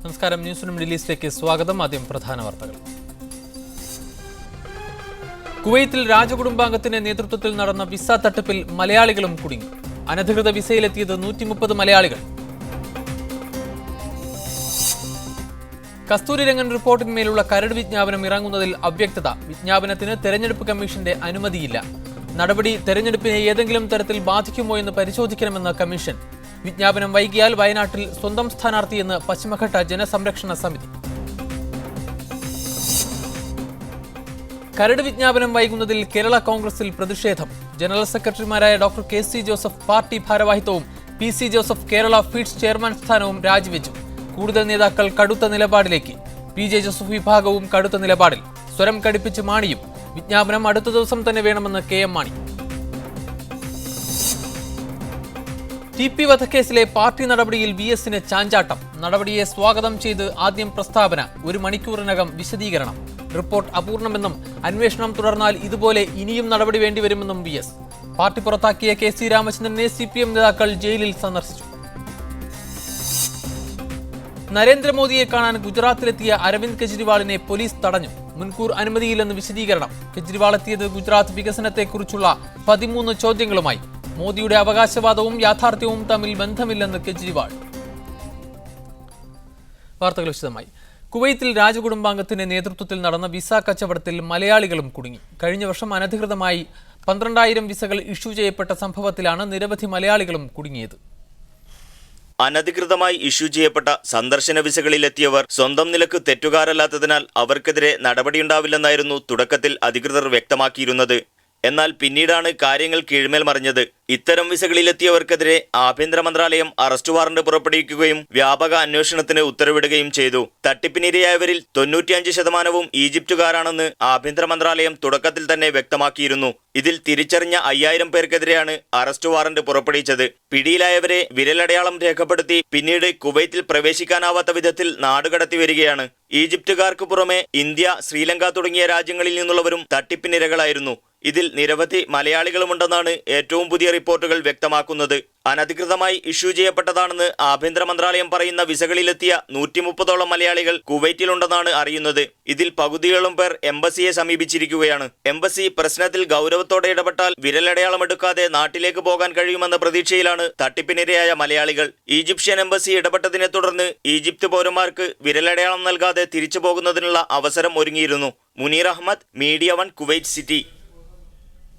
നമസ്കാരം. News room റിലീസിലേക്ക് സ്വാഗതം. ആദ്യം പ്രധാന വാർത്തകൾ. കുവൈത്തിൽ രാജകുടുംബാംഗത്തിന്റെ നേതൃത്വത്തിൽ നടന്ന വിസ തട്ടിപ്പിൽ മലയാളികളും കുടുങ്ങി. അനധികൃത വിസയിലെത്തിയത് 130 മലയാളികൾ. കസ്തൂരിരംഗൻ റിപ്പോർട്ടിന്മേലുള്ള കരട് വിജ്ഞാപനം ഇറങ്ങുന്നതിൽ അവ്യക്തത. വിജ്ഞാപനത്തിന് തെരഞ്ഞെടുപ്പ് കമ്മീഷന്റെ അനുമതിയില്ല. നടപടി തെരഞ്ഞെടുപ്പിനെ ഏതെങ്കിലും തരത്തിൽ ബാധിക്കുമോ എന്ന് പരിശോധിക്കണമെന്ന് കമ്മീഷൻ. വിജ്ഞാപനം വൈകിയാൽ വയനാട്ടിൽ സ്വന്തം സ്ഥാനാർത്ഥിയെന്ന് പശ്ചിമഘട്ട ജനസംരക്ഷണ സമിതി. കരട് വിജ്ഞാപനം വൈകുന്നതിൽ കേരള കോൺഗ്രസിൽ പ്രതിഷേധം. ജനറൽ സെക്രട്ടറിമാരായ ഡോക്ടർ കെ.സി. ജോസഫ് പാർട്ടി ഭാരവാഹിത്വവും PC. Joseph Kerala feeds chairman സ്ഥാനവും രാജിവെച്ചു. കൂടുതൽ നേതാക്കൾ കടുത്ത നിലപാടിലേക്ക്. പി.ജെ. ജോസഫ് വിഭാഗവും കടുത്ത നിലപാടിൽ. സ്വരം കടുപ്പിച്ച് മാണിയും. വിജ്ഞാപനം അടുത്ത ദിവസം തന്നെ വേണമെന്ന് കെ.എം. മാണി. ടി.പി. വധക്കേസിലെ പാർട്ടി നടപടിയിൽ വി.എസിന് ചാഞ്ചാട്ടം. നടപടിയെ സ്വാഗതം ചെയ്ത് ആദ്യം പ്രസ്താവന. 1 മണിക്കൂറിനകം വിശദീകരണം. റിപ്പോർട്ട് അപൂർണമെന്നും അന്വേഷണം തുടർന്നാൽ ഇതുപോലെ ഇനിയും നടപടി വേണ്ടിവരുമെന്നും വി.എസ്. പാർട്ടി പുറത്താക്കിയ കെ.സി. രാമചന്ദ്രനെ CPM നേതാക്കൾ ജയിലിൽ സന്ദർശിച്ചു. നരേന്ദ്രമോദിയെ കാണാൻ ഗുജറാത്തിലെത്തിയ അരവിന്ദ് കെജ്രിവാളിനെ പോലീസ് തടഞ്ഞു. മുൻകൂർ അനുമതിയില്ലെന്ന് വിശദീകരണം. കെജ്രിവാൾ എത്തിയത് ഗുജറാത്ത് വികസനത്തെക്കുറിച്ചുള്ള 13 ചോദ്യങ്ങളുമായി. മോദിയുടെ അവകാശവാദവും യാഥാർത്ഥ്യവും തമ്മിൽ ബന്ധമില്ലെന്ന് കെജ്രിവാൾ. വാർത്തകൾ വിശദമായി. കുവൈത്തിൽ രാജകുടുംബാംഗത്തിന്റെ നേതൃത്വത്തിൽ നടന്ന വിസ കച്ചവടത്തിൽ മലയാളികളും കുടുങ്ങി. കഴിഞ്ഞ വർഷം അനധികൃതമായി 12,000 വിസകൾ ഇഷ്യൂ ചെയ്യപ്പെട്ട സംഭവത്തിലാണ് നിരവധി മലയാളികളും കുടുങ്ങിയത്. അനധികൃതമായി ഇഷ്യൂ ചെയ്യപ്പെട്ട സന്ദർശന വിസകളിലെത്തിയവർ സ്വന്തം നിലക്ക് തെറ്റുകാരല്ലാത്തതിനാൽ അവർക്കെതിരെ നടപടിയുണ്ടാവില്ലെന്നായിരുന്നു തുടക്കത്തിൽ അധികൃതർ വ്യക്തമാക്കിയിരുന്നത്. എന്നാൽ പിന്നീടാണ് കാര്യങ്ങൾ കീഴ്മേൽ മറിഞ്ഞത്. ഇത്തരം വിസകളിലെത്തിയവർക്കെതിരെ ആഭ്യന്തര മന്ത്രാലയം അറസ്റ്റ് വാറന്റ് പുറപ്പെടുവിക്കുകയും വ്യാപക അന്വേഷണത്തിന് ഉത്തരവിടുകയും ചെയ്തു. തട്ടിപ്പിനിരയായവരിൽ 95% ഈജിപ്തുകാരാണെന്ന് ആഭ്യന്തര മന്ത്രാലയം തുടക്കത്തിൽ തന്നെ വ്യക്തമാക്കിയിരുന്നു. ഇതിൽ തിരിച്ചറിഞ്ഞ 5000 പേർക്കെതിരെയാണ് അറസ്റ്റ് വാറന്റ് പുറപ്പെടുവിച്ചത്. പിടിയിലായവരെ വിരലടയാളം രേഖപ്പെടുത്തി പിന്നീട് കുവൈത്തിൽ പ്രവേശിക്കാനാവാത്ത വിധത്തിൽ നാടുകടത്തി വരികയാണ്. ഈജിപ്തുകാർക്ക് പുറമെ ഇന്ത്യ, ശ്രീലങ്ക തുടങ്ങിയ രാജ്യങ്ങളിൽ നിന്നുള്ളവരും തട്ടിപ്പിനിരകളായിരുന്നു. ഇതിൽ നിരവധി മലയാളികളുമുണ്ടെന്നാണ് ഏറ്റവും പുതിയ റിപ്പോർട്ടുകൾ വ്യക്തമാക്കുന്നത്. അനധികൃതമായി ഇഷ്യൂ ചെയ്യപ്പെട്ടതാണെന്ന് ആഭ്യന്തര മന്ത്രാലയം പറയുന്ന വിസകളിലെത്തിയ 130ഓളം മലയാളികൾ കുവൈറ്റിലുണ്ടെന്നാണ് അറിയുന്നത്. ഇതിൽ പകുതിയോളം പേർ എംബസിയെ സമീപിച്ചിരിക്കുകയാണ്. എംബസി പ്രശ്നത്തിൽ ഗൗരവത്തോടെ ഇടപെട്ടാൽ വിരലടയാളമെടുക്കാതെ നാട്ടിലേക്ക് പോകാൻ കഴിയുമെന്ന പ്രതീക്ഷയിലാണ് തട്ടിപ്പിനിരയായ മലയാളികൾ. ഈജിപ്ഷ്യൻ എംബസി ഇടപെട്ടതിനെ തുടർന്ന് ഈജിപ്ത് പൗരന്മാർക്ക് വിരലടയാളം നൽകാതെ തിരിച്ചു പോകുന്നതിനുള്ള അവസരം ഒരുങ്ങിയിരുന്നു. Muneer Ahmed, media 1, Kuwait city.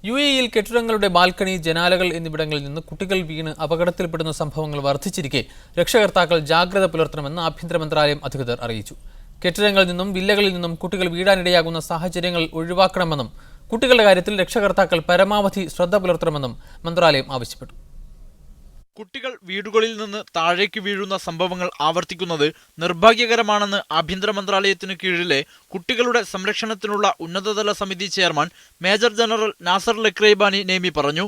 UAE-യിൽ കെട്ടിടങ്ങളുടെ ബാൽക്കണി, ജനാലകൾ എന്നിവിടങ്ങളിൽ നിന്ന് കുട്ടികൾ വീണ് അപകടത്തിൽപ്പെടുന്ന സംഭവങ്ങൾ വർദ്ധിച്ചിരിക്കെ രക്ഷകർത്താക്കൾ ജാഗ്രത പുലർത്തണമെന്ന് ആഭ്യന്തര മന്ത്രാലയം അധികൃതർ അറിയിച്ചു. കെട്ടിടങ്ങളിൽ നിന്നും വില്ലകളിൽ നിന്നും കുട്ടികൾ വീഴാനിടയാകുന്ന സാഹചര്യങ്ങൾ ഒഴിവാക്കണമെന്നും കുട്ടികളുടെ കാര്യത്തിൽ രക്ഷകർത്താക്കൾ പരമാവധി ശ്രദ്ധ പുലർത്തണമെന്നും മന്ത്രാലയം ആവശ്യപ്പെട്ടു. കുട്ടികൾ വീടുകളിൽ നിന്ന് താഴേക്ക് വീഴുന്ന സംഭവങ്ങൾ ആവർത്തിക്കുന്നത് നിർഭാഗ്യകരമാണെന്ന് ആഭ്യന്തര മന്ത്രാലയത്തിനു കീഴിലെ കുട്ടികളുടെ സംരക്ഷണത്തിനുള്ള ഉന്നതതല സമിതി chairman major general Nasser Lakhraibani Nuaimi പറഞ്ഞു.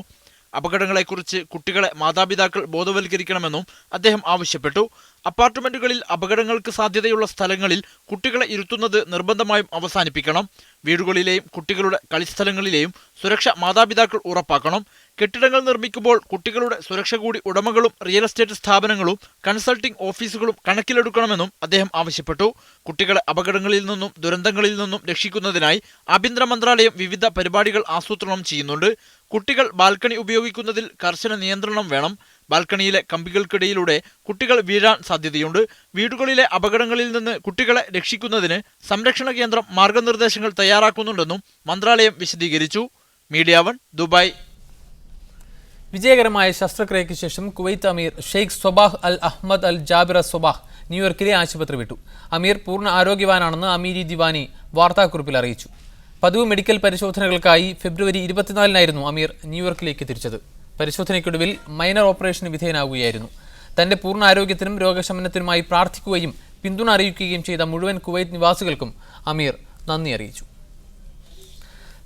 അപകടങ്ങളെക്കുറിച്ച് കുട്ടികളെ മാതാപിതാക്കൾ ബോധവൽക്കരിക്കണമെന്നും അദ്ദേഹം ആവശ്യപ്പെട്ടു. അപ്പാർട്ട്മെന്റുകളിൽ അപകടങ്ങൾക്ക് സാധ്യതയുള്ള സ്ഥലങ്ങളിൽ കുട്ടികളെ ഇരുത്തുന്നത് നിർബന്ധമായും അവസാനിപ്പിക്കണം. വീടുകളിലെയും കുട്ടികളുടെ കളിസ്ഥലങ്ങളിലെയും സുരക്ഷ മാതാപിതാക്കൾ ഉറപ്പാക്കണം. കെട്ടിടങ്ങൾ നിർമ്മിക്കുമ്പോൾ കുട്ടികളുടെ സുരക്ഷ കൂടി ഉടമകളും റിയൽ എസ്റ്റേറ്റ് സ്ഥാപനങ്ങളും കൺസൾട്ടിംഗ് ഓഫീസുകളും കണക്കിലെടുക്കണമെന്നും അദ്ദേഹം ആവശ്യപ്പെട്ടു. കുട്ടികളെ അപകടങ്ങളിൽ നിന്നും ദുരന്തങ്ങളിൽ നിന്നും രക്ഷിക്കുന്നതിനായി ആഭ്യന്തര മന്ത്രാലയം വിവിധ പരിപാടികൾ ആസൂത്രണം ചെയ്യുന്നുണ്ട്. കുട്ടികൾ ബാൽക്കണി ഉപയോഗിക്കുന്നതിൽ കർശന നിയന്ത്രണം വേണം. ബാൽക്കണിയിലെ കമ്പികൾക്കിടയിലൂടെ കുട്ടികൾ വീഴാൻ സാധ്യതയുണ്ട്. വീടുകളിലെ അപകടങ്ങളിൽ നിന്ന് കുട്ടികളെ രക്ഷിക്കുന്നതിന് സംരക്ഷണ കേന്ദ്രം മാർഗനിർദ്ദേശങ്ങൾ തയ്യാറാക്കുന്നുണ്ടെന്നും മന്ത്രാലയം വിശദീകരിച്ചു. Media 1, Dubai. വിജയകരമായ ശസ്ത്രക്രിയയ്ക്ക് ശേഷം കുവൈത്ത് അമീർ ഷെയ്ഖ് സ്വബാഹ് അൽ അഹമ്മദ് അൽ ജാബിർ സ്വബാഹ് ന്യൂയോർക്കിലെ ആശുപത്രി വിട്ടു. അമീർ പൂർണ്ണ ആരോഗ്യവാനാണെന്ന് അമീരി ദിവാനി വാർത്താക്കുറിപ്പിൽ അറിയിച്ചു. പതിവ് മെഡിക്കൽ പരിശോധനകൾക്കായി ഫെബ്രുവരി 24-നായിരുന്നു അമീർ ന്യൂയോർക്കിലേക്ക് തിരിച്ചത്. പരിശോധനയ്ക്കൊടുവിൽ മൈനർ ഓപ്പറേഷന് വിധേയനാവുകയായിരുന്നു. തന്റെ പൂർണ്ണ ആരോഗ്യത്തിനും രോഗശമനത്തിനുമായി പ്രാർത്ഥിക്കുകയും പിന്തുണ അറിയിക്കുകയും ചെയ്ത മുഴുവൻ കുവൈത്ത് നിവാസികൾക്കും അമീർ നന്ദി അറിയിച്ചു.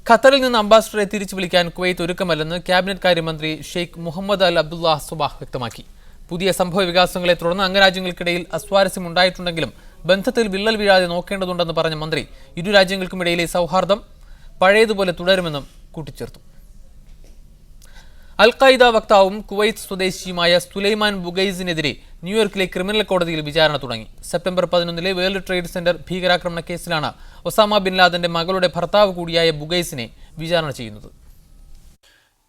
ഖത്തറിൽ നിന്ന് അംബാസഡറെ തിരിച്ചു വിളിക്കാൻ കുവൈത്ത് ഒരുക്കമല്ലെന്ന് ക്യാബിനറ്റ് കാര്യമന്ത്രി ഷെയ്ഖ് മുഹമ്മദ് അൽ അബ്ദുല്ലാഹ് സുബാഹ് വ്യക്തമാക്കി. പുതിയ സംഭവ വികാസങ്ങളെ തുടർന്ന് അംഗരാജ്യങ്ങൾക്കിടയിൽ അസ്വാരസ്യമുണ്ടായിട്ടുണ്ടെങ്കിലും ബന്ധത്തിൽ വിള്ളൽ വീഴാതെ നോക്കേണ്ടതുണ്ടെന്ന് പറഞ്ഞ മന്ത്രി ഇരു രാജ്യങ്ങൾക്കുമിടയിലെ സൗഹാർദ്ദം പഴയതുപോലെ തുടരുമെന്നും കൂട്ടിച്ചേർത്തു. അൽ-ഖായിദ വക്താവും കുവൈത്ത് സ്വദേശിയുമായ സുലൈമാൻ ബുഗൈസിനെതിരെ ന്യൂയോർക്കിലെ ക്രിമിനൽ കോടതിയിൽ വിചാരണ തുടങ്ങി. സെപ്റ്റംബർ 11 വേൾഡ് ട്രേഡ് സെന്റർ ഭീകരാക്രമണ കേസിലാണ് ഒസാമ ബിൻ ലാദന്റെ മകളുടെ ഭർത്താവ് കൂടിയായ ബുഗൈസിനെ വിചാരണ ചെയ്യുന്നത്.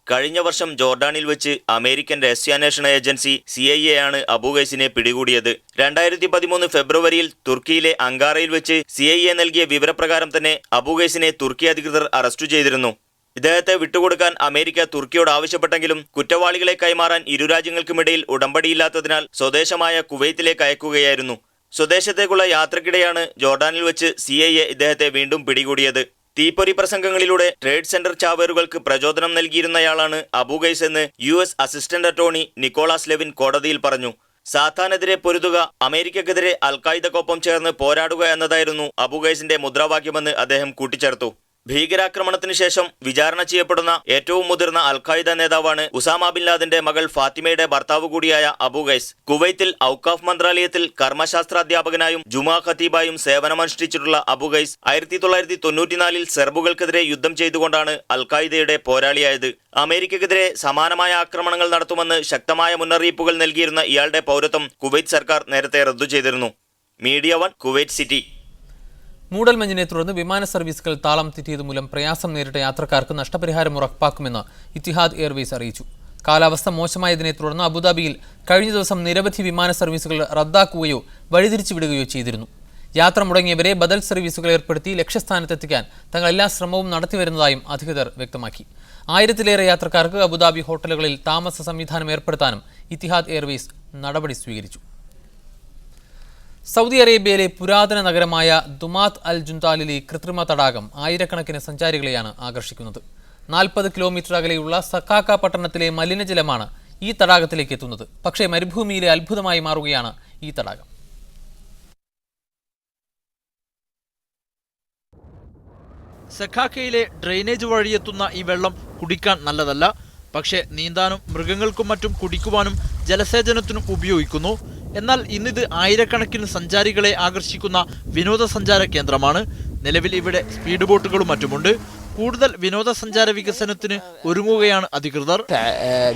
കഴിഞ്ഞ വർഷം ജോർഡാനിൽ വെച്ച് അമേരിക്കൻ രഹസ്യാന്വേഷണ ഏജൻസി CIA ആണ് അബുഗൈസിനെ പിടികൂടിയത്. 2013 ഫെബ്രുവരിയിൽ തുർക്കിയിലെ അങ്കാറയിൽ വെച്ച് CIA നൽകിയ വിവരപ്രകാരം തന്നെ അബുഗൈസിനെ തുർക്കി അധികൃതർ അറസ്റ്റ് ചെയ്തിരുന്നു. ഇദ്ദേഹത്തെ വിട്ടുകൊടുക്കാൻ അമേരിക്ക തുർക്കിയോട് ആവശ്യപ്പെട്ടെങ്കിലും കുറ്റവാളികളെ കൈമാറാൻ ഇരു രാജ്യങ്ങൾക്കുമിടയിൽ ഉടമ്പടിയില്ലാത്തതിനാൽ സ്വദേശമായ കുവൈത്തിലേക്ക് അയക്കുകയായിരുന്നു. സ്വദേശത്തേക്കുള്ള യാത്രക്കിടെയാണ് ജോർഡാനിൽ വെച്ച് CIA ഇദ്ദേഹത്തെ വീണ്ടും പിടികൂടിയത്. തീപ്പൊരി പ്രസംഗങ്ങളിലൂടെ ട്രേഡ് സെന്റർ ചാവേറുകൾക്ക് പ്രചോദനം നൽകിയിരുന്നയാളാണ് അബുഗൈസ് എന്ന് US assistant attorney Nicholas Levin കോടതിയിൽ പറഞ്ഞു. സാത്താനെതിരെ പൊരുതുക, അമേരിക്കക്കെതിരെ അൽ-ഖായിദക്കൊപ്പം ചേർന്ന് പോരാടുക എന്നതായിരുന്നു അബുഗൈസിന്റെ മുദ്രാവാക്യമെന്ന് അദ്ദേഹം കൂട്ടിച്ചേർത്തു. ഭീകരാക്രമണത്തിന് ശേഷം വിചാരണ ചെയ്യപ്പെടുന്ന ഏറ്റവും മുതിർന്ന അൽ-ഖായിദ നേതാവാണ് ഉസാമ ബിൻ ലാദന്റെ മകൾ ഫാത്തിമയുടെ ഭർത്താവ് കൂടിയായ അബുഗൈസ്. കുവൈത്തിൽ ഔക്കാഫ് മന്ത്രാലയത്തിൽ കർമ്മശാസ്ത്രാധ്യാപകനായും ജുമാ ഖത്തീബായും സേവനമനുഷ്ഠിച്ചിട്ടുള്ള അബുഗൈസ് 1994 സെർബുകൾക്കെതിരെ യുദ്ധം ചെയ്തുകൊണ്ടാണ് അൽ-ഖായിദയുടെ പോരാളിയായത്. അമേരിക്കക്കെതിരെ സമാനമായ ആക്രമണങ്ങൾ നടത്തുമെന്ന് ശക്തമായ മുന്നറിയിപ്പുകൾ നൽകിയിരുന്ന ഇയാളുടെ പൗരത്വം കുവൈത്ത് സർക്കാർ നേരത്തെ റദ്ദു ചെയ്തിരുന്നു. Media 1 Kuwait city. മൂടൽമഞ്ഞിനെ തുടർന്ന് വിമാന സർവീസുകൾ താളം തെറ്റിയതുമൂലം പ്രയാസം നേരിട്ട യാത്രക്കാർക്ക് നഷ്ടപരിഹാരം ഉറപ്പാക്കുമെന്ന് ഇത്തിഹാദ് എയർവേസ് അറിയിച്ചു. കാലാവസ്ഥ മോശമായതിനെ തുടർന്ന് അബുദാബിയിൽ കഴിഞ്ഞ ദിവസം നിരവധി വിമാന സർവീസുകൾ റദ്ദാക്കുകയോ വഴിതിരിച്ചുവിടുകയോ ചെയ്തിരുന്നു. യാത്ര മുടങ്ങിയവരെ ബദൽ സർവീസുകൾ ഏർപ്പെടുത്തി ലക്ഷ്യസ്ഥാനത്തെത്തിക്കാൻ തങ്ങൾ എല്ലാ ശ്രമവും നടത്തിവരുന്നതായും അധികൃതർ വ്യക്തമാക്കി. 1000-ലേറെ യാത്രക്കാർക്ക് അബുദാബി ഹോട്ടലുകളിൽ താമസ സംവിധാനം ഏർപ്പെടുത്താനും ഇത്തിഹാദ് എയർവേസ് നടപടി സ്വീകരിച്ചു. സൗദി അറേബ്യയിലെ പുരാതന നഗരമായ ദുമാത്ത് അൽ ജുന്താലിലെ കൃത്രിമ തടാകം ആയിരക്കണക്കിന് സഞ്ചാരികളെയാണ് ആകർഷിക്കുന്നത്. 40 കിലോമീറ്റർ അകലെയുള്ള സക്കാക്ക പട്ടണത്തിലെ മലിനജലമാണ് ഈ തടാകത്തിലേക്ക് എത്തുന്നത്. പക്ഷേ മരുഭൂമിയിലെ അത്ഭുതമായി മാറുകയാണ് ഈ തടാകം. സക്കാക്കയിലെ ഡ്രെയിനേജ് വഴിയെത്തുന്ന ഈ വെള്ളം കുടിക്കാൻ നല്ലതല്ല. പക്ഷേ നീന്താനും മൃഗങ്ങൾക്കും മറ്റും കുടിക്കുവാനും ജലസേചനത്തിനും ഉപയോഗിക്കുന്നു. എന്നാൽ ഇന്നിത് ആയിരക്കണക്കിന് സഞ്ചാരികളെ ആകർഷിക്കുന്ന വിനോദസഞ്ചാര കേന്ദ്രമാണ്. നിലവിൽ ഇവിടെ സ്പീഡ് ബോട്ടുകളും മറ്റുമുണ്ട്. കൂടുതൽ വിനോദസഞ്ചാര വികസനത്തിന് ഒരുങ്ങുകയാണ് അധികൃതർ.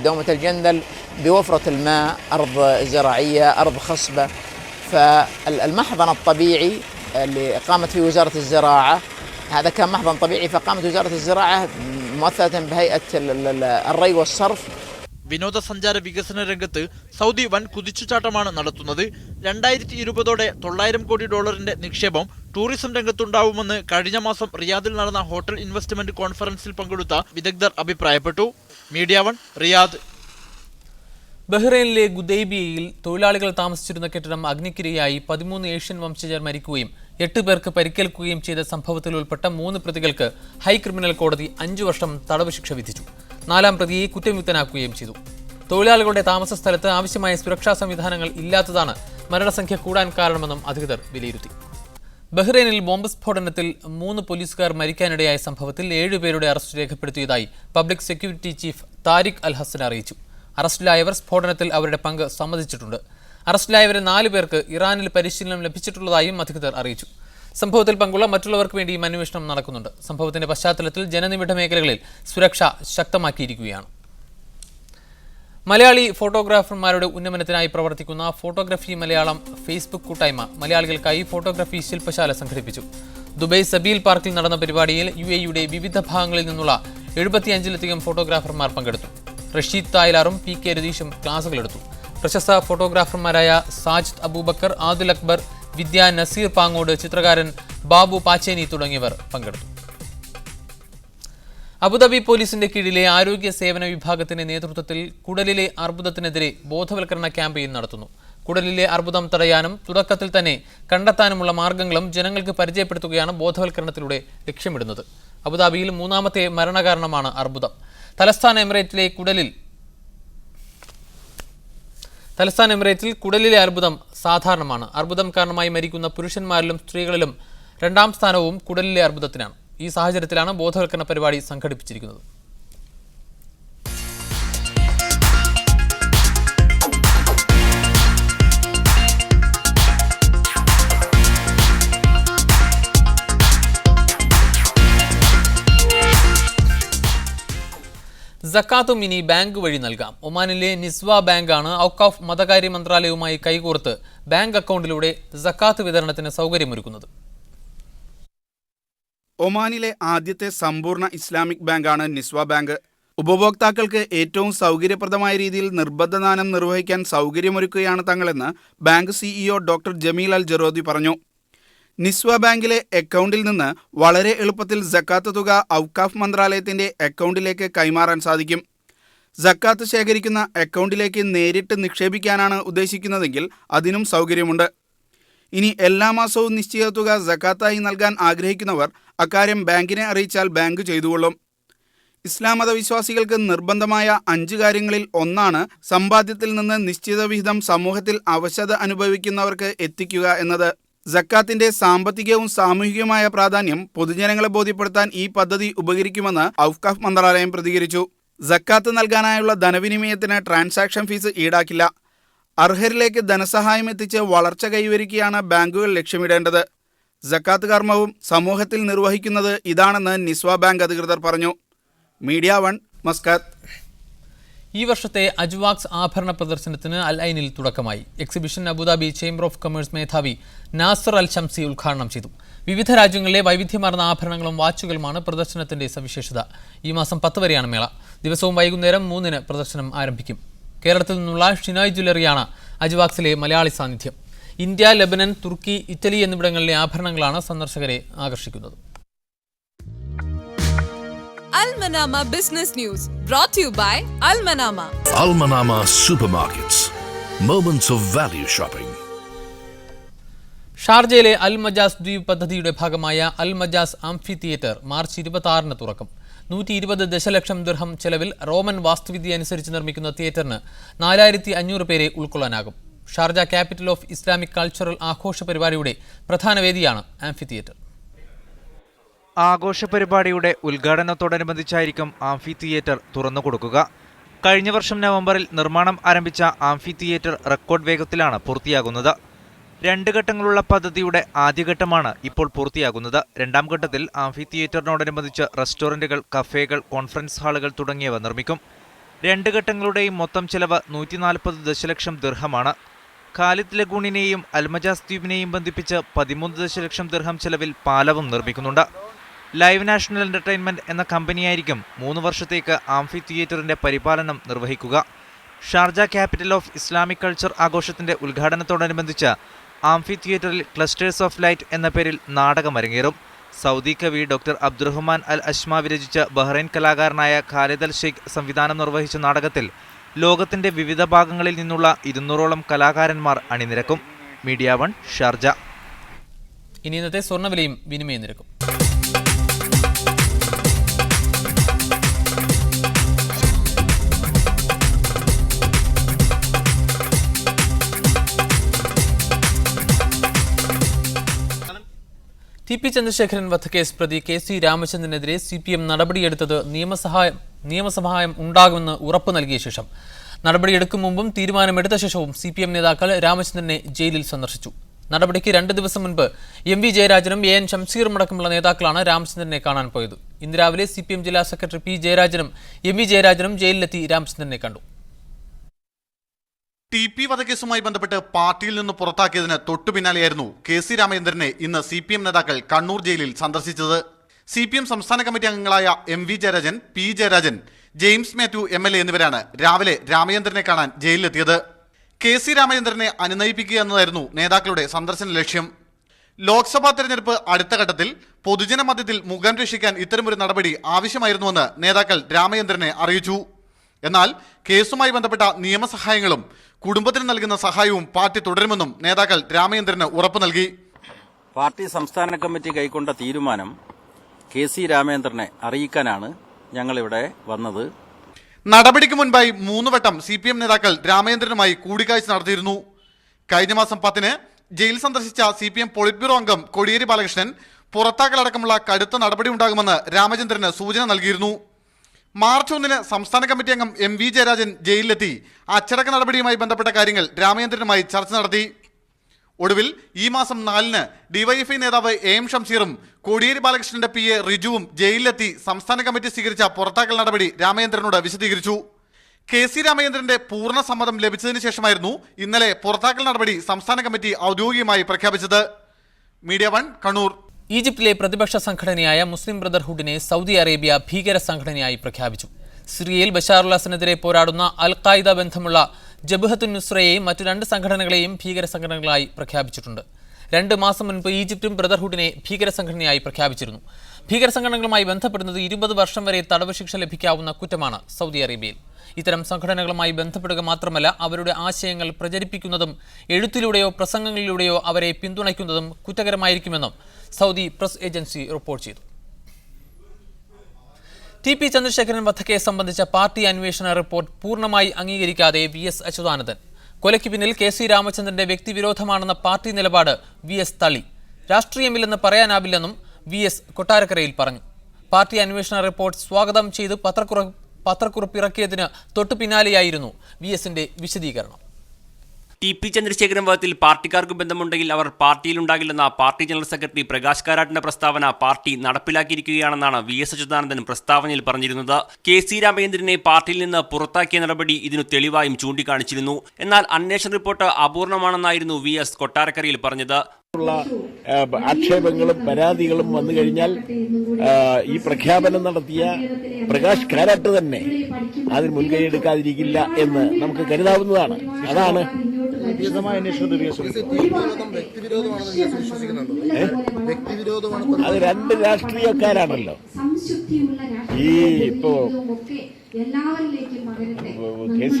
دومة الجندل بوفرة الماء، أرض زراعية، أرض خصبة، فالمحضن الطبيعي اللي قامت فيه وزارة الزراعة هذا كان محضن طبيعي، فقامت وزارة الزراعة ممثلة بهيئة الري والصرف. വിനോദസഞ്ചാര വികസന രംഗത്ത് സൗദി വൻ കുതിച്ചുചാട്ടമാണ് നടത്തുന്നത്. 2020 $900 കോടി നിക്ഷേപം ടൂറിസം രംഗത്തുണ്ടാവുമെന്ന് കഴിഞ്ഞ മാസം റിയാദിൽ നടന്ന ഹോട്ടൽ ഇൻവെസ്റ്റ്മെന്റ് കോൺഫറൻസിൽ പങ്കെടുത്ത വിദഗ്ധർ അഭിപ്രായപ്പെട്ടു. Media 1 Riyadh. ബഹ്റൈനിലെ ഗുദൈബിയയിൽ തൊഴിലാളികൾ താമസിച്ചിരുന്ന കെട്ടിടം അഗ്നിക്കിരയായി 13 ഏഷ്യൻ വംശജർ മരിക്കുകയും 8 പേർക്ക് പരിക്കേൽക്കുകയും ചെയ്ത സംഭവത്തിൽ ഉൾപ്പെട്ട 3 പ്രതികൾക്ക് ഹൈ ക്രിമിനൽ കോടതി 5 വർഷം തടവ് ശിക്ഷ വിധിച്ചു. 4ാം പ്രതിയെ കുറ്റവിമുക്തനാക്കുകയും ചെയ്തു. തൊഴിലാളികളുടെ താമസ സ്ഥലത്ത് ആവശ്യമായ സുരക്ഷാ സംവിധാനങ്ങൾ ഇല്ലാത്തതാണ് മരണസംഖ്യ കൂടാൻ കാരണമെന്നും അധികൃതർ വിലയിരുത്തി. ബഹ്റൈനിൽ ബോംബ് സ്ഫോടനത്തിൽ 3 പോലീസുകാർ മരിക്കാനിടയായ സംഭവത്തിൽ 7 പേരുടെ അറസ്റ്റ് രേഖപ്പെടുത്തിയതായി public security chief Tariq al Hassan അറിയിച്ചു. അറസ്റ്റിലായവർ സ്ഫോടനത്തിൽ അവരുടെ പങ്ക് സമ്മതിച്ചിട്ടുണ്ട്. അറസ്റ്റിലായവരെ 4 പേർക്ക് ഇറാനിൽ പരിശീലനം ലഭിച്ചിട്ടുള്ളതായും അധികൃതർ അറിയിച്ചു. സംഭവത്തിൽ പങ്കുള്ള മറ്റുള്ളവർക്ക് വേണ്ടിയും അന്വേഷണം നടക്കുന്നുണ്ട്. സംഭവത്തിന്റെ പശ്ചാത്തലത്തിൽ ജനനിബിഡ മേഖലകളിൽ സുരക്ഷ ശക്തമാക്കിയിരിക്കുകയാണ്. മലയാളി ഫോട്ടോഗ്രാഫർമാരുടെ ഉന്നമനത്തിനായി പ്രവർത്തിക്കുന്ന ഫോട്ടോഗ്രാഫി മലയാളം ഫേസ്ബുക്ക് കൂട്ടായ്മ മലയാളികൾക്കായി ഫോട്ടോഗ്രാഫി ശില്പശാല സംഘടിപ്പിച്ചു. ദുബൈ സബീൽ പാർക്കിൽ നടന്ന പരിപാടിയിൽ UAE-യുടെ വിവിധ ഭാഗങ്ങളിൽ നിന്നുള്ള 75-ലധികം ഫോട്ടോഗ്രാഫർമാർ പങ്കെടുത്തു. റഷീദ് തായ്ലാറും PK രതീഷും ക്ലാസുകളെടുത്തു. പ്രശസ്ത ഫോട്ടോഗ്രാഫർമാരായ സാജിദ് അബൂബക്കർ, ആദിൽ അക്ബർ, വിദ്യ നസീർ പാങ്ങോട്, ചിത്രകാരൻ ബാബു പാച്ചേനി തുടങ്ങിയവർ പങ്കെടുത്തു. അബുദാബി പോലീസിന്റെ കീഴിലെ ആരോഗ്യ സേവന വിഭാഗത്തിന്റെ നേതൃത്വത്തിൽ കുടലിലെ അർബുദത്തിനെതിരെ ബോധവൽക്കരണ ക്യാമ്പയിൻ നടത്തുന്നു. കുടലിലെ അർബുദം തടയാനും തുടക്കത്തിൽ തന്നെ കണ്ടെത്താനുമുള്ള മാർഗങ്ങളും ജനങ്ങൾക്ക് പരിചയപ്പെടുത്തുകയാണ് ബോധവൽക്കരണത്തിലൂടെ ലക്ഷ്യമിടുന്നത്. അബുദാബിയിൽ 3ാമത്തെ മരണകാരണമാണ് അർബുദം. തലസ്ഥാന എമിറേറ്റിൽ കുടലിലെ അർബുദം സാധാരണമാണ്. അർബുദം കാരണമായി മരിക്കുന്ന പുരുഷന്മാരിലും സ്ത്രീകളിലും 2ാം സ്ഥാനവും കുടലിലെ അർബുദത്തിനാണ്. ഈ സാഹചര്യത്തിലാണ് ബോധവൽക്കരണ പരിപാടി സംഘടിപ്പിച്ചിരിക്കുന്നത്. സക്കാത്തും ഇനി ബാങ്ക് വഴി നൽകാം. ഒമാനിലെ നിസ്വ ബാങ്കാണ് ഔക്കാഫ് മതകാര്യ മന്ത്രാലയവുമായി കൈകോർത്ത് ബാങ്ക് അക്കൗണ്ടിലൂടെ സക്കാത്ത് വിതരണത്തിന് സൗകര്യമൊരുക്കുന്നത്. ഒമാനിലെ ആദ്യത്തെ സമ്പൂർണ്ണ ഇസ്ലാമിക് ബാങ്കാണ് നിസ്വ ബാങ്ക്. ഉപഭോക്താക്കൾക്ക് ഏറ്റവും സൗകര്യപ്രദമായ രീതിയിൽ നിർബന്ധദാനം നിർവഹിക്കാൻ സൗകര്യമൊരുക്കുകയാണ് തങ്ങളെന്ന് ബാങ്ക് സിഇഒ ഡോക്ടർ ജമീൽ അൽ ജറോദി പറഞ്ഞു. നിസ്വ ബാങ്കിലെ അക്കൗണ്ടിൽ നിന്ന് വളരെ എളുപ്പത്തിൽ സക്കാത്ത് തുക ഔക്കാഫ് മന്ത്രാലയത്തിന്റെ അക്കൗണ്ടിലേക്ക് കൈമാറാൻ സാധിക്കും. സക്കാത്ത് ശേഖരിക്കുന്ന അക്കൗണ്ടിലേക്ക് നേരിട്ട് നിക്ഷേപിക്കാനാണ് ഉദ്ദേശിക്കുന്നതെങ്കിൽ അതിനും സൗകര്യമുണ്ട്. ഇനി എല്ലാ മാസവും നിശ്ചിത തുക സക്കാത്തായി നൽകാൻ ആഗ്രഹിക്കുന്നവർ അക്കാര്യം ബാങ്കിനെ അറിയിച്ചാൽ ബാങ്ക് ചെയ്തുകൊള്ളും. ഇസ്ലാം മതവിശ്വാസികൾക്ക് നിർബന്ധമായ 5 കാര്യങ്ങളിൽ ഒന്നാണ് സമ്പാദ്യത്തിൽ നിന്ന് നിശ്ചിത വിഹിതം സമൂഹത്തിൽ അവശത അനുഭവിക്കുന്നവർക്ക് എത്തിക്കുക എന്നത്. സക്കാത്തിന്റെ സാമ്പത്തികവും സാമൂഹികവുമായ പ്രാധാന്യം പൊതുജനങ്ങളെ ബോധ്യപ്പെടുത്താൻ ഈ പദ്ധതി ഉപകരിക്കുമെന്ന് ഔക്കാഫ് മന്ത്രാലയം പ്രതികരിച്ചു. സക്കാത്ത് നൽകാനായുള്ള ധനവിനിമയത്തിന് ട്രാൻസാക്ഷൻ ഫീസ് ഈടാക്കില്ല. അർഹരിലേക്ക് ധനസഹായം എത്തിച്ച് വളർച്ച കൈവരിക്കുകയാണ് ബാങ്കുകൾ ലക്ഷ്യമിടേണ്ടത്. സക്കാത്ത് കർമ്മവും സമൂഹത്തിൽ നിർവഹിക്കുന്നത് ഇതാണെന്ന് നിസ്വ ബാങ്ക് അധികൃതർ പറഞ്ഞു. Media 1 Muscat. ഈ വർഷത്തെ അജ്വാക്സ് ആഭരണ പ്രദർശനത്തിന് അൽ ഐനിൽ തുടക്കമായി. Exhibition Abu Dhabi chamber of commerce മേധാവി നാസർ അൽ ഷംസി ഉദ്ഘാടനം ചെയ്തു. വിവിധ രാജ്യങ്ങളിലെ വൈവിധ്യമാർന്ന ആഭരണങ്ങളും വാച്ചുകളുമാണ് പ്രദർശനത്തിന്റെ സവിശേഷത. ഈ മാസം 10 വരെയാണ് മേള. ദിവസവും വൈകുന്നേരം 3-ന് പ്രദർശനം ആരംഭിക്കും. കേരളത്തിൽ നിന്നുള്ള ഷിനായ് ജ്വല്ലറിയാണ് അജ്വാക്സിലെ മലയാളി സാന്നിധ്യം. ഇന്ത്യ, ലെബനൻ, തുർക്കി, ഇറ്റലി എന്നിവിടങ്ങളിലെ ആഭരണങ്ങളാണ് സന്ദർശകരെ ആകർഷിക്കുന്നത്. Al Manama Business News brought to you by Al Manama. Al Manama Supermarkets. Moments of value shopping. ഷാർജയിലെ അൽ മജാസ് ദ്വീപ് പദ്ധതിയുടെ ഭാഗമായ അൽ മജാസ് ആംഫി തിയേറ്റർ മാർച്ച് 26-ന് തുറക്കും. 120 ദശലക്ഷം ദിർഹം ചെലവിൽ റോമൻ വാസ്തുവിദ്യ അനുസരിച്ച് നിർമ്മിക്കുന്ന തിയേറ്ററിന് 4500 പേരെ ഉൾക്കൊള്ളാനാകും. Sharjah capital of Islamic cultural ആഘോഷ പരിപാടിയുടെ പ്രധാന വേദിയാണ് ആംഫി തിയേറ്റർ. ആഘോഷ പരിപാടിയുടെ ഉദ്ഘാടനത്തോടനുബന്ധിച്ചായിരിക്കും ആംഫി തിയേറ്റർ തുറന്നു കൊടുക്കുക. കഴിഞ്ഞ വർഷം നവംബറിൽ നിർമ്മാണം ആരംഭിച്ച ആംഫി തിയേറ്റർ റെക്കോർഡ് വേഗത്തിലാണ് പൂർത്തിയാകുന്നത്. 2 ഘട്ടങ്ങളുള്ള പദ്ധതിയുടെ ആദ്യഘട്ടമാണ് ഇപ്പോൾ പൂർത്തിയാകുന്നത്. 2ാം ഘട്ടത്തിൽ ആംഫി തിയേറ്ററിനോടനുബന്ധിച്ച് റെസ്റ്റോറന്റുകൾ, കഫേകൾ, കോൺഫറൻസ് ഹാളുകൾ തുടങ്ങിയവ നിർമ്മിക്കും. 2 ഘട്ടങ്ങളുടെയും മൊത്തം ചെലവ് 140 ദശലക്ഷം ദിർഹമാണ്. ഖാലിദ് ലഗൂണിനെയും അൽമജാസ് ദ്വീപിനെയും ബന്ധിപ്പിച്ച് 13 ദശലക്ഷം ദിർഹം ചെലവിൽ പാലവും നിർമ്മിക്കുന്നുണ്ട്. ലൈവ് നാഷണൽ എന്റർടൈൻമെന്റ് എന്ന കമ്പനിയായിരിക്കും 3 വർഷത്തേക്ക് ആംഫി തിയേറ്ററിന്റെ പരിപാലനം നിർവഹിക്കുക. Sharjah capital of Islamic culture ആഘോഷത്തിന്റെ ഉദ്ഘാടനത്തോടനുബന്ധിച്ച് ആംഫി തിയേറ്ററിൽ ക്ലസ്റ്റേഴ്സ് ഓഫ് ലൈറ്റ് എന്ന പേരിൽ നാടകം അരങ്ങേറും. സൗദി കവി ഡോക്ടർ അബ്ദുറഹ്മാൻ അൽ അഷ്മാവി രചിച്ച ബഹ്റൈൻ കലാകാരനായ ഖാലിദ് അൽ ഷെയ്ഖ് സംവിധാനം നിർവഹിച്ച നാടകത്തിൽ ലോകത്തിന്റെ വിവിധ ഭാഗങ്ങളിൽ നിന്നുള്ള 200ഓളം കലാകാരന്മാർ അണിനിരക്കും. Media 1 Sharjah. ഇനി ഇന്നത്തെ സ്വർണ്ണവിലയും വിനിമയ നിരക്കും. ടി പി ചന്ദ്രശേഖരൻ വധക്കേസ് പ്രതി കെ.സി. രാമചന്ദ്രനെതിരെ CPM നടപടിയെടുത്തത് നിയമസഹായം ഉണ്ടാകുമെന്ന് ഉറപ്പ് നൽകിയ ശേഷം നടപടിയെടുക്കും മുമ്പും തീരുമാനമെടുത്ത ശേഷവും CPM നേതാക്കൾ രാമചന്ദ്രനെ ജയിലിൽ സന്ദർശിച്ചു. നടപടിക്ക് 2 ദിവസം മുൻപ് MV ജയരാജനും AN ഷംസീറും അടക്കമുള്ള നേതാക്കളാണ് രാമചന്ദ്രനെ കാണാൻ പോയത്. ഇന്ന് രാവിലെ CPM ജില്ലാ സെക്രട്ടറി P. ജയരാജനും MV ജയരാജനും ജയിലിലെത്തി രാമചന്ദ്രനെ കണ്ടു. TP വധക്കേസുമായി ബന്ധപ്പെട്ട് പാർട്ടിയിൽ നിന്ന് പുറത്താക്കിയതിന് തൊട്ടു പിന്നാലെയായിരുന്നു കെ.സി. രാമചന്ദ്രനെ ഇന്ന് CPM നേതാക്കൾ കണ്ണൂർ ജയിലിൽ സന്ദർശിച്ചത്. CPM സംസ്ഥാന കമ്മിറ്റി അംഗങ്ങളായ MV Jayarajan, P. Jayarajan, James Mathew MLA എന്നിവരാണ് രാവിലെ രാമചന്ദ്രനെ കാണാൻ ജയിലിലെത്തിയത്. കെ.സി. രാമചന്ദ്രനെ അനുനയിപ്പിക്കുക എന്നതായിരുന്നു നേതാക്കളുടെ സന്ദർശന ലക്ഷ്യം. ലോക്സഭാ തെരഞ്ഞെടുപ്പ് അടുത്ത ഘട്ടത്തിൽ പൊതുജന മധ്യത്തിൽ മുഖം രക്ഷിക്കാൻ ഇത്തരമൊരു നടപടി ആവശ്യമായിരുന്നുവെന്ന് നേതാക്കൾ രാമചന്ദ്രനെ അറിയിച്ചു. എന്നാൽ കേസുമായി ബന്ധപ്പെട്ട നിയമസഹായങ്ങളും കുടുംബത്തിന് നൽകുന്ന സഹായവും പാർട്ടി തുടരുമെന്നും നേതാക്കൾ രാമചന്ദ്രന് ഉറപ്പു നൽകി. പാർട്ടി സംസ്ഥാന കമ്മിറ്റി കൈക്കൊണ്ട തീരുമാനം കെ.സി. രാമചന്ദ്രനെ അറിയിക്കാനാണ് ഞങ്ങളിവിടെ വന്നത്. നടപടിക്ക് മുൻപായി 3 വട്ടം CPM നേതാക്കൾ രാമചന്ദ്രനുമായി കൂടിക്കാഴ്ച നടത്തിയിരുന്നു. കഴിഞ്ഞ മാസം 10-ന് ജയിൽ സന്ദർശിച്ച CPM പോളിറ്റ് ബ്യൂറോ അംഗം കോടിയേരി ബാലകൃഷ്ണൻ പുറത്താക്കലടക്കമുള്ള കടുത്ത നടപടി ഉണ്ടാകുമെന്ന് രാമചന്ദ്രന് സൂചന നൽകിയിരുന്നു. മാർച്ച് 1-ന് സംസ്ഥാന കമ്മിറ്റി അംഗം MV ജയരാജൻ ജയിലിലെത്തി അച്ചടക്ക നടപടിയുമായി ബന്ധപ്പെട്ട കാര്യങ്ങൾ രാമചന്ദ്രനുമായി ചർച്ച നടത്തി. ഒടുവിൽ ഈ മാസം 4-ന് ഡിവൈഎഫ്ഐ നേതാവ് AM ഷംസീറും കോടിയേരി ബാലകൃഷ്ണന്റെ PA റിജുവും ജയിലിലെത്തി സംസ്ഥാന കമ്മിറ്റി സ്വീകരിച്ച പുറത്താക്കൽ നടപടി രാമചന്ദ്രനോട് വിശദീകരിച്ചു. KC രാമചന്ദ്രന്റെ പൂർണ്ണ സമ്മതം ലഭിച്ചതിന് ശേഷമായിരുന്നു ഇന്നലെ പുറത്താക്കൽ നടപടി സംസ്ഥാന കമ്മിറ്റി ഔദ്യോഗികമായി പ്രഖ്യാപിച്ചത്. മീഡിയ 1 കണ്ണൂർ. ഈജിപ്തിലെ പ്രതിപക്ഷ സംഘടനയായ മുസ്ലിം ബ്രദർഹുഡിനെ സൗദി അറേബ്യ ഭീകര സംഘടനയായി പ്രഖ്യാപിച്ചു. സിറിയയിൽ ബഷാറുൽ അസദിനെതിരെ പോരാടുന്ന അൽ ഖായിദ ബന്ധമുള്ള ജബ്ഹത്തുൻ നുസ്രയെയും മറ്റു 2 സംഘടനകളെയും ഭീകര സംഘടനകളായി പ്രഖ്യാപിച്ചിട്ടുണ്ട്. 2 മാസം മുൻപ് ഈജിപ്തും ബ്രദർഹുഡിനെ ഭീകര സംഘടനയായി പ്രഖ്യാപിച്ചിരുന്നു. ഭീകര സംഘടനകളുമായി ബന്ധപ്പെടുന്നത് 20 വർഷം വരെ തടവ് ശിക്ഷ ലഭിക്കാവുന്ന കുറ്റമാണ് സൗദി അറേബ്യയിൽ. ഇത്തരം സംഘടനകളുമായി ബന്ധപ്പെടുക മാത്രമല്ല, അവരുടെ ആശയങ്ങൾ പ്രചരിപ്പിക്കുന്നതും എഴുത്തിലൂടെയോ പ്രസംഗങ്ങളിലൂടെയോ അവരെ പിന്തുണയ്ക്കുന്നതും കുറ്റകരമായിരിക്കുമെന്നും സൗദി പ്രസ് ഏജൻസി റിപ്പോർട്ട് ചെയ്തു. TP ചന്ദ്രശേഖരൻ വധക്കേസ് സംബന്ധിച്ച പാർട്ടി അന്വേഷണ റിപ്പോർട്ട് പൂർണ്ണമായി അംഗീകരിക്കാതെ VS അച്യുതാനന്ദൻ. കൊലയ്ക്ക് പിന്നിൽ KC രാമചന്ദ്രന്റെ വ്യക്തിവിരോധമാണെന്ന പാർട്ടി നിലപാട് VS തള്ളി. രാഷ്ട്രീയമില്ലെന്ന് പറയാനാവില്ലെന്നും VS കൊട്ടാരക്കരയിൽ പറഞ്ഞു. പാർട്ടി അന്വേഷണ റിപ്പോർട്ട് സ്വാഗതം ചെയ്ത് പത്രക്കുറിപ്പ് ഇറക്കിയതിന് തൊട്ടു പിന്നാലെയായിരുന്നു VSന്റെ വിശദീകരണം. TP ചന്ദ്രശേഖരൻ വധത്തിൽ പാർട്ടിക്കാർക്ക് ബന്ധമുണ്ടെങ്കിൽ അവർ പാർട്ടിയിലുണ്ടാകില്ലെന്ന പാർട്ടി ജനറൽ സെക്രട്ടറി പ്രകാശ് കാരാട്ടിന്റെ പ്രസ്താവന പാർട്ടി നടപ്പിലാക്കിയിരിക്കുകയാണെന്നാണ് VS അച്യുതാനന്ദൻ പ്രസ്താവനയിൽ പറഞ്ഞിരുന്നത്. KC രാമചന്ദ്രനെ പാർട്ടിയിൽ നിന്ന് പുറത്താക്കിയ നടപടി ഇതിനു തെളിവായും ചൂണ്ടിക്കാണിച്ചിരുന്നു. എന്നാൽ അന്വേഷണ റിപ്പോർട്ട് അപൂർണമാണെന്നായിരുന്നു VS കൊട്ടാരക്കരയിൽ പറഞ്ഞത്. ആക്ഷേപങ്ങളും പരാതികളും വന്നു കഴിഞ്ഞാൽ ഈ പ്രഖ്യാപനം നടത്തിയ പ്രകാശ് കാരാട്ട് തന്നെ അതിന് മുൻകൈയെടുക്കാതിരിക്കില്ല എന്ന് നമുക്ക് കരുതാവുന്നതാണ്. അതാണ് അത് 2 രാഷ്ട്രീയക്കാരാണല്ലോ. ഈ ഇപ്പോ KC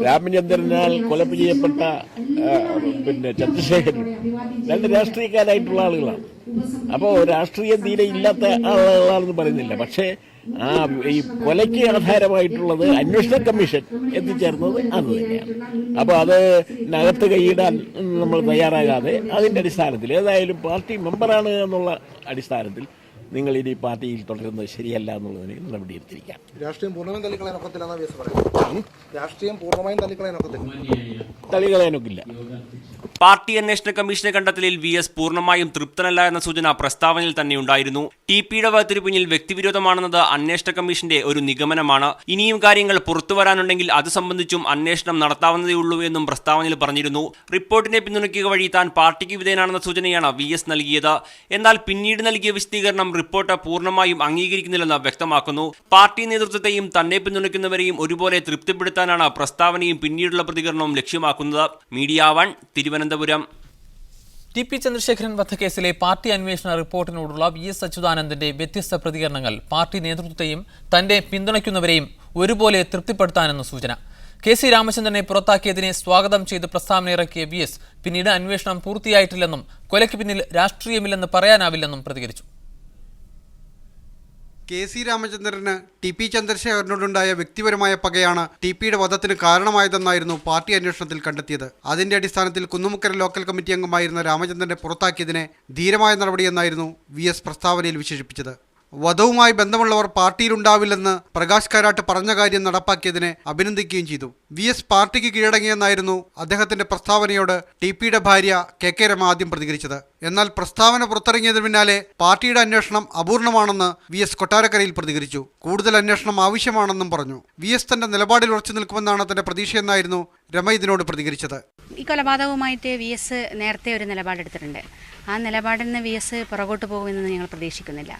രാമചന്ദ്രനാൽ കൊല ചെയ്യപ്പെട്ട ചന്ദ്രശേഖരനും 2 രാഷ്ട്രീയക്കാരായിട്ടുള്ള ആളുകളാണ്. അപ്പോ രാഷ്ട്രീയം തീരെ ഇല്ലാത്ത ആളുകളാണെന്ന് പറയുന്നില്ല. പക്ഷേ ഈ കൊലയ്ക്ക് ആധാരമായിട്ടുള്ളത് അന്വേഷണ കമ്മീഷൻ എത്തിച്ചേർന്നത് അത് തന്നെയാണ്. അപ്പൊ അതിനകത്ത് കൈയിടാൻ നമ്മൾ തയ്യാറാകാതെ അതിന്റെ അടിസ്ഥാനത്തിൽ ഏതായാലും പാർട്ടി മെമ്പറാണ് എന്നുള്ള അടിസ്ഥാനത്തിൽ നിങ്ങൾ ഇനി പാർട്ടിയിൽ തുടരുന്നത് ശരിയല്ല എന്നുള്ളതിന് നടപടിയെടുത്തിരിക്കാം. രാഷ്ട്രീയം പൂർണ്ണമായും തള്ളിക്കളയാനൊക്കില്ല. പാർട്ടി അന്വേഷണ കമ്മീഷന്റെ കണ്ടെത്തലിൽ VS പൂർണ്ണമായും തൃപ്തനല്ല എന്ന സൂചന പ്രസ്താവനയിൽ തന്നെയുണ്ടായിരുന്നു. TPയുടെ വധത്തിനു പിന്നിൽ വ്യക്തിവിരോധമാണെന്നത് അന്വേഷണ കമ്മീഷന്റെ ഒരു നിഗമനമാണ്. ഇനിയും കാര്യങ്ങൾ പുറത്തുവരാനുണ്ടെങ്കിൽ അത് സംബന്ധിച്ചും അന്വേഷണം നടത്താവുന്നതേയുള്ളൂ എന്നും പ്രസ്താവനയിൽ പറഞ്ഞിരുന്നു. റിപ്പോർട്ടിനെ പിന്തുണയ്ക്കുക വഴി താൻ പാർട്ടിക്ക് വിധേയനാണെന്ന സൂചനയാണ് VS നൽകിയത്. എന്നാൽ പിന്നീട് നൽകിയ വിശദീകരണം റിപ്പോർട്ട് പൂർണ്ണമായും അംഗീകരിക്കുന്നില്ലെന്ന് വ്യക്തമാക്കുന്നു. പാർട്ടി നേതൃത്വത്തെയും തന്നെ പിന്തുണയ്ക്കുന്നവരെയും ഒരുപോലെ തൃപ്തിപ്പെടുത്താനാണ് പ്രസ്താവനയും പിന്നീടുള്ള പ്രതികരണവും ലക്ഷ്യമാക്കുന്നത്. മീഡിയ 1 തിരുവനന്തപുരം. TP ചന്ദ്രശേഖരൻ വധക്കേസിലെ പാർട്ടി അന്വേഷണ റിപ്പോർട്ടിനോടുള്ള VS അച്യുതാനന്ദന്റെ വ്യത്യസ്ത പ്രതികരണങ്ങൾ പാർട്ടി നേതൃത്വത്തെയും തന്നെ പിന്തുണയ്ക്കുന്നവരെയും ഒരുപോലെ തൃപ്തിപ്പെടുത്താനെന്ന് സൂചന. KC രാമചന്ദ്രനെ പുറത്താക്കിയതിനെ സ്വാഗതം ചെയ്ത് പ്രസ്താവന ഇറക്കിയ VS പിന്നീട് അന്വേഷണം പൂർത്തിയായിട്ടില്ലെന്നും കൊലയ്ക്ക് പിന്നിൽ രാഷ്ട്രീയമില്ലെന്ന് പറയാനാവില്ലെന്നും പ്രതികരിച്ചു. KC രാമചന്ദ്രന് TP ചന്ദ്രശേഖരനോടുണ്ടായ വ്യക്തിപരമായ പകയാണ് TPയുടെ വധത്തിന് കാരണമായതെന്നായിരുന്നു പാർട്ടി അന്വേഷണത്തിൽ കണ്ടെത്തിയത്. അതിന്റെ അടിസ്ഥാനത്തിൽ കുന്നുമുക്കര ലോക്കൽ കമ്മിറ്റി അംഗമായിരുന്ന രാമചന്ദ്രനെ പുറത്താക്കിയതിനെ ധീരമായ നടപടിയെന്നായിരുന്നു VS പ്രസ്താവനയിൽ വിശേഷിപ്പിച്ചത്. വധവുമായി ബന്ധമുള്ളവർ പാർട്ടിയിലുണ്ടാവില്ലെന്ന് പ്രകാശ് കാരാട്ട് പറഞ്ഞ കാര്യം നടപ്പാക്കിയതിനെ അഭിനന്ദിക്കുകയും ചെയ്തു. VS പാർട്ടിക്ക് കീഴടങ്ങിയെന്നായിരുന്നു അദ്ദേഹത്തിന്റെ പ്രസ്താവനയോട് TPയുടെ ഭാര്യ KK രമ ആദ്യം പ്രതികരിച്ചത്. എന്നാൽ പ്രസ്താവന പുറത്തിറങ്ങിയതിന് പിന്നാലെ പാർട്ടിയുടെ അന്വേഷണം അപൂർണമാണെന്ന് VS കൊട്ടാരക്കരയിൽ പ്രതികരിച്ചു. കൂടുതൽ അന്വേഷണം ആവശ്യമാണെന്നും പറഞ്ഞു. VS തന്റെ നിലപാടിൽ ഉറച്ചു നിൽക്കുമെന്നാണ് തന്റെ പ്രതീക്ഷയെന്നായിരുന്നു രമ ഇതിനോട് പ്രതികരിച്ചത്. ഈ കൊലപാതകവുമായിട്ട് VS നേരത്തെ ഒരു നിലപാടെടുത്തിട്ടുണ്ട്. ആ നിലപാടിൽ നിന്ന് VS പുറകോട്ട് പോകുമെന്ന് ഞങ്ങൾ പ്രതീക്ഷിക്കുന്നില്ല.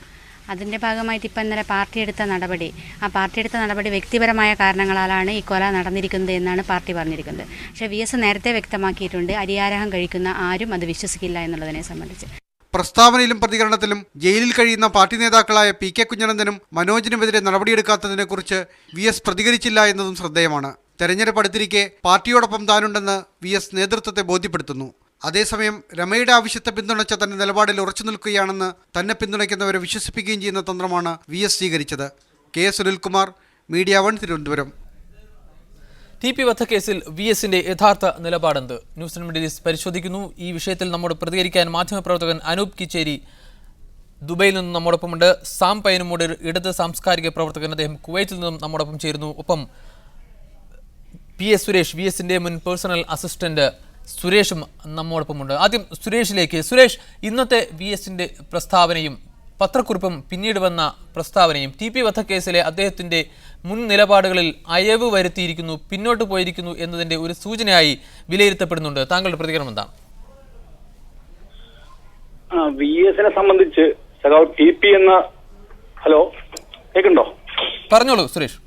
അതിൻ്റെ ഭാഗമായിട്ട് ഇപ്പം ഇന്നലെ പാർട്ടി എടുത്ത നടപടി വ്യക്തിപരമായ കാരണങ്ങളാലാണ് ഈ കൊല നടന്നിരിക്കുന്നത് എന്നാണ് പാർട്ടി പറഞ്ഞിരിക്കുന്നത്. പക്ഷേ VS നേരത്തെ വ്യക്തമാക്കിയിട്ടുണ്ട്, അരിയാരഹം കഴിക്കുന്ന ആരും അത് വിശ്വസിക്കില്ല എന്നുള്ളതിനെ സംബന്ധിച്ച്. പ്രസ്താവനയിലും പ്രതികരണത്തിലും ജയിലിൽ കഴിയുന്ന പാർട്ടി നേതാക്കളായ PK കുഞ്ഞനന്ദനും മനോജിനുമെതിരെ നടപടിയെടുക്കാത്തതിനെക്കുറിച്ച് VS പ്രതികരിച്ചില്ല എന്നതും ശ്രദ്ധേയമാണ്. തെരഞ്ഞെടുപ്പ് അടുത്തിരിക്കെ പാർട്ടിയോടൊപ്പം താനുണ്ടെന്ന് VS നേതൃത്വത്തെ ബോധ്യപ്പെടുത്തുന്നു. അതേസമയം രമയുടെ ആവശ്യത്തെ പിന്തുണച്ച തന്റെ നിലപാടിൽ ഉറച്ചു നിൽക്കുകയാണെന്ന് തന്നെ പിന്തുണയ്ക്കുന്നവരെ വിശ്വസിപ്പിക്കുകയും ചെയ്യുന്ന തന്ത്രമാണ് VS സ്വീകരിച്ചത്. K. Sunilkumar, media 1 Thiruvananthapuram. TP വധക്കേസിൽ VSന്റെ യഥാർത്ഥ നിലപാടെന്ത്? ന്യൂസ് മിഡിൽ ഈസ്റ്റ് പരിശോധിക്കുന്നു. ഈ വിഷയത്തിൽ നമ്മോട് പ്രതികരിക്കാൻ മാധ്യമപ്രവർത്തകൻ അനൂപ് കിച്ചേരി ദുബൈയിൽ നിന്നും നമ്മോടൊപ്പമുണ്ട്. സാം പയ്യനുമൂട് ഇടത് സാംസ്കാരിക പ്രവർത്തകൻ, അദ്ദേഹം കുവൈറ്റിൽ നിന്നും നമ്മോടൊപ്പം ചേരുന്നു. ഒപ്പം PS സുരേഷ്, VSന്റെ മുൻ പേഴ്സണൽ അസിസ്റ്റന്റ്, സുരേഷും നമ്മോടൊപ്പമുണ്ട്. ആദ്യം സുരേഷിലേക്ക്. സുരേഷ്, ഇന്നത്തെ VSന്റെ പ്രസ്താവനയും പത്രക്കുറിപ്പും പിന്നീട് വന്ന പ്രസ്താവനയും TP വധക്കേസിലെ അദ്ദേഹത്തിന്റെ മുൻ നിലപാടുകളിൽ അയവ് വരുത്തിയിരിക്കുന്നു, പിന്നോട്ട് പോയിരിക്കുന്നു എന്നതിന്റെ ഒരു സൂചനയായി വിലയിരുത്തപ്പെടുന്നുണ്ട്. താങ്കളുടെ പ്രതികരണം എന്താണ്? VSനെ സംബന്ധിച്ച് സഖാവ് TP എന്ന ഹലോ കേൾക്കുന്നുണ്ടോ? പറഞ്ഞോളൂ സുരേഷ്.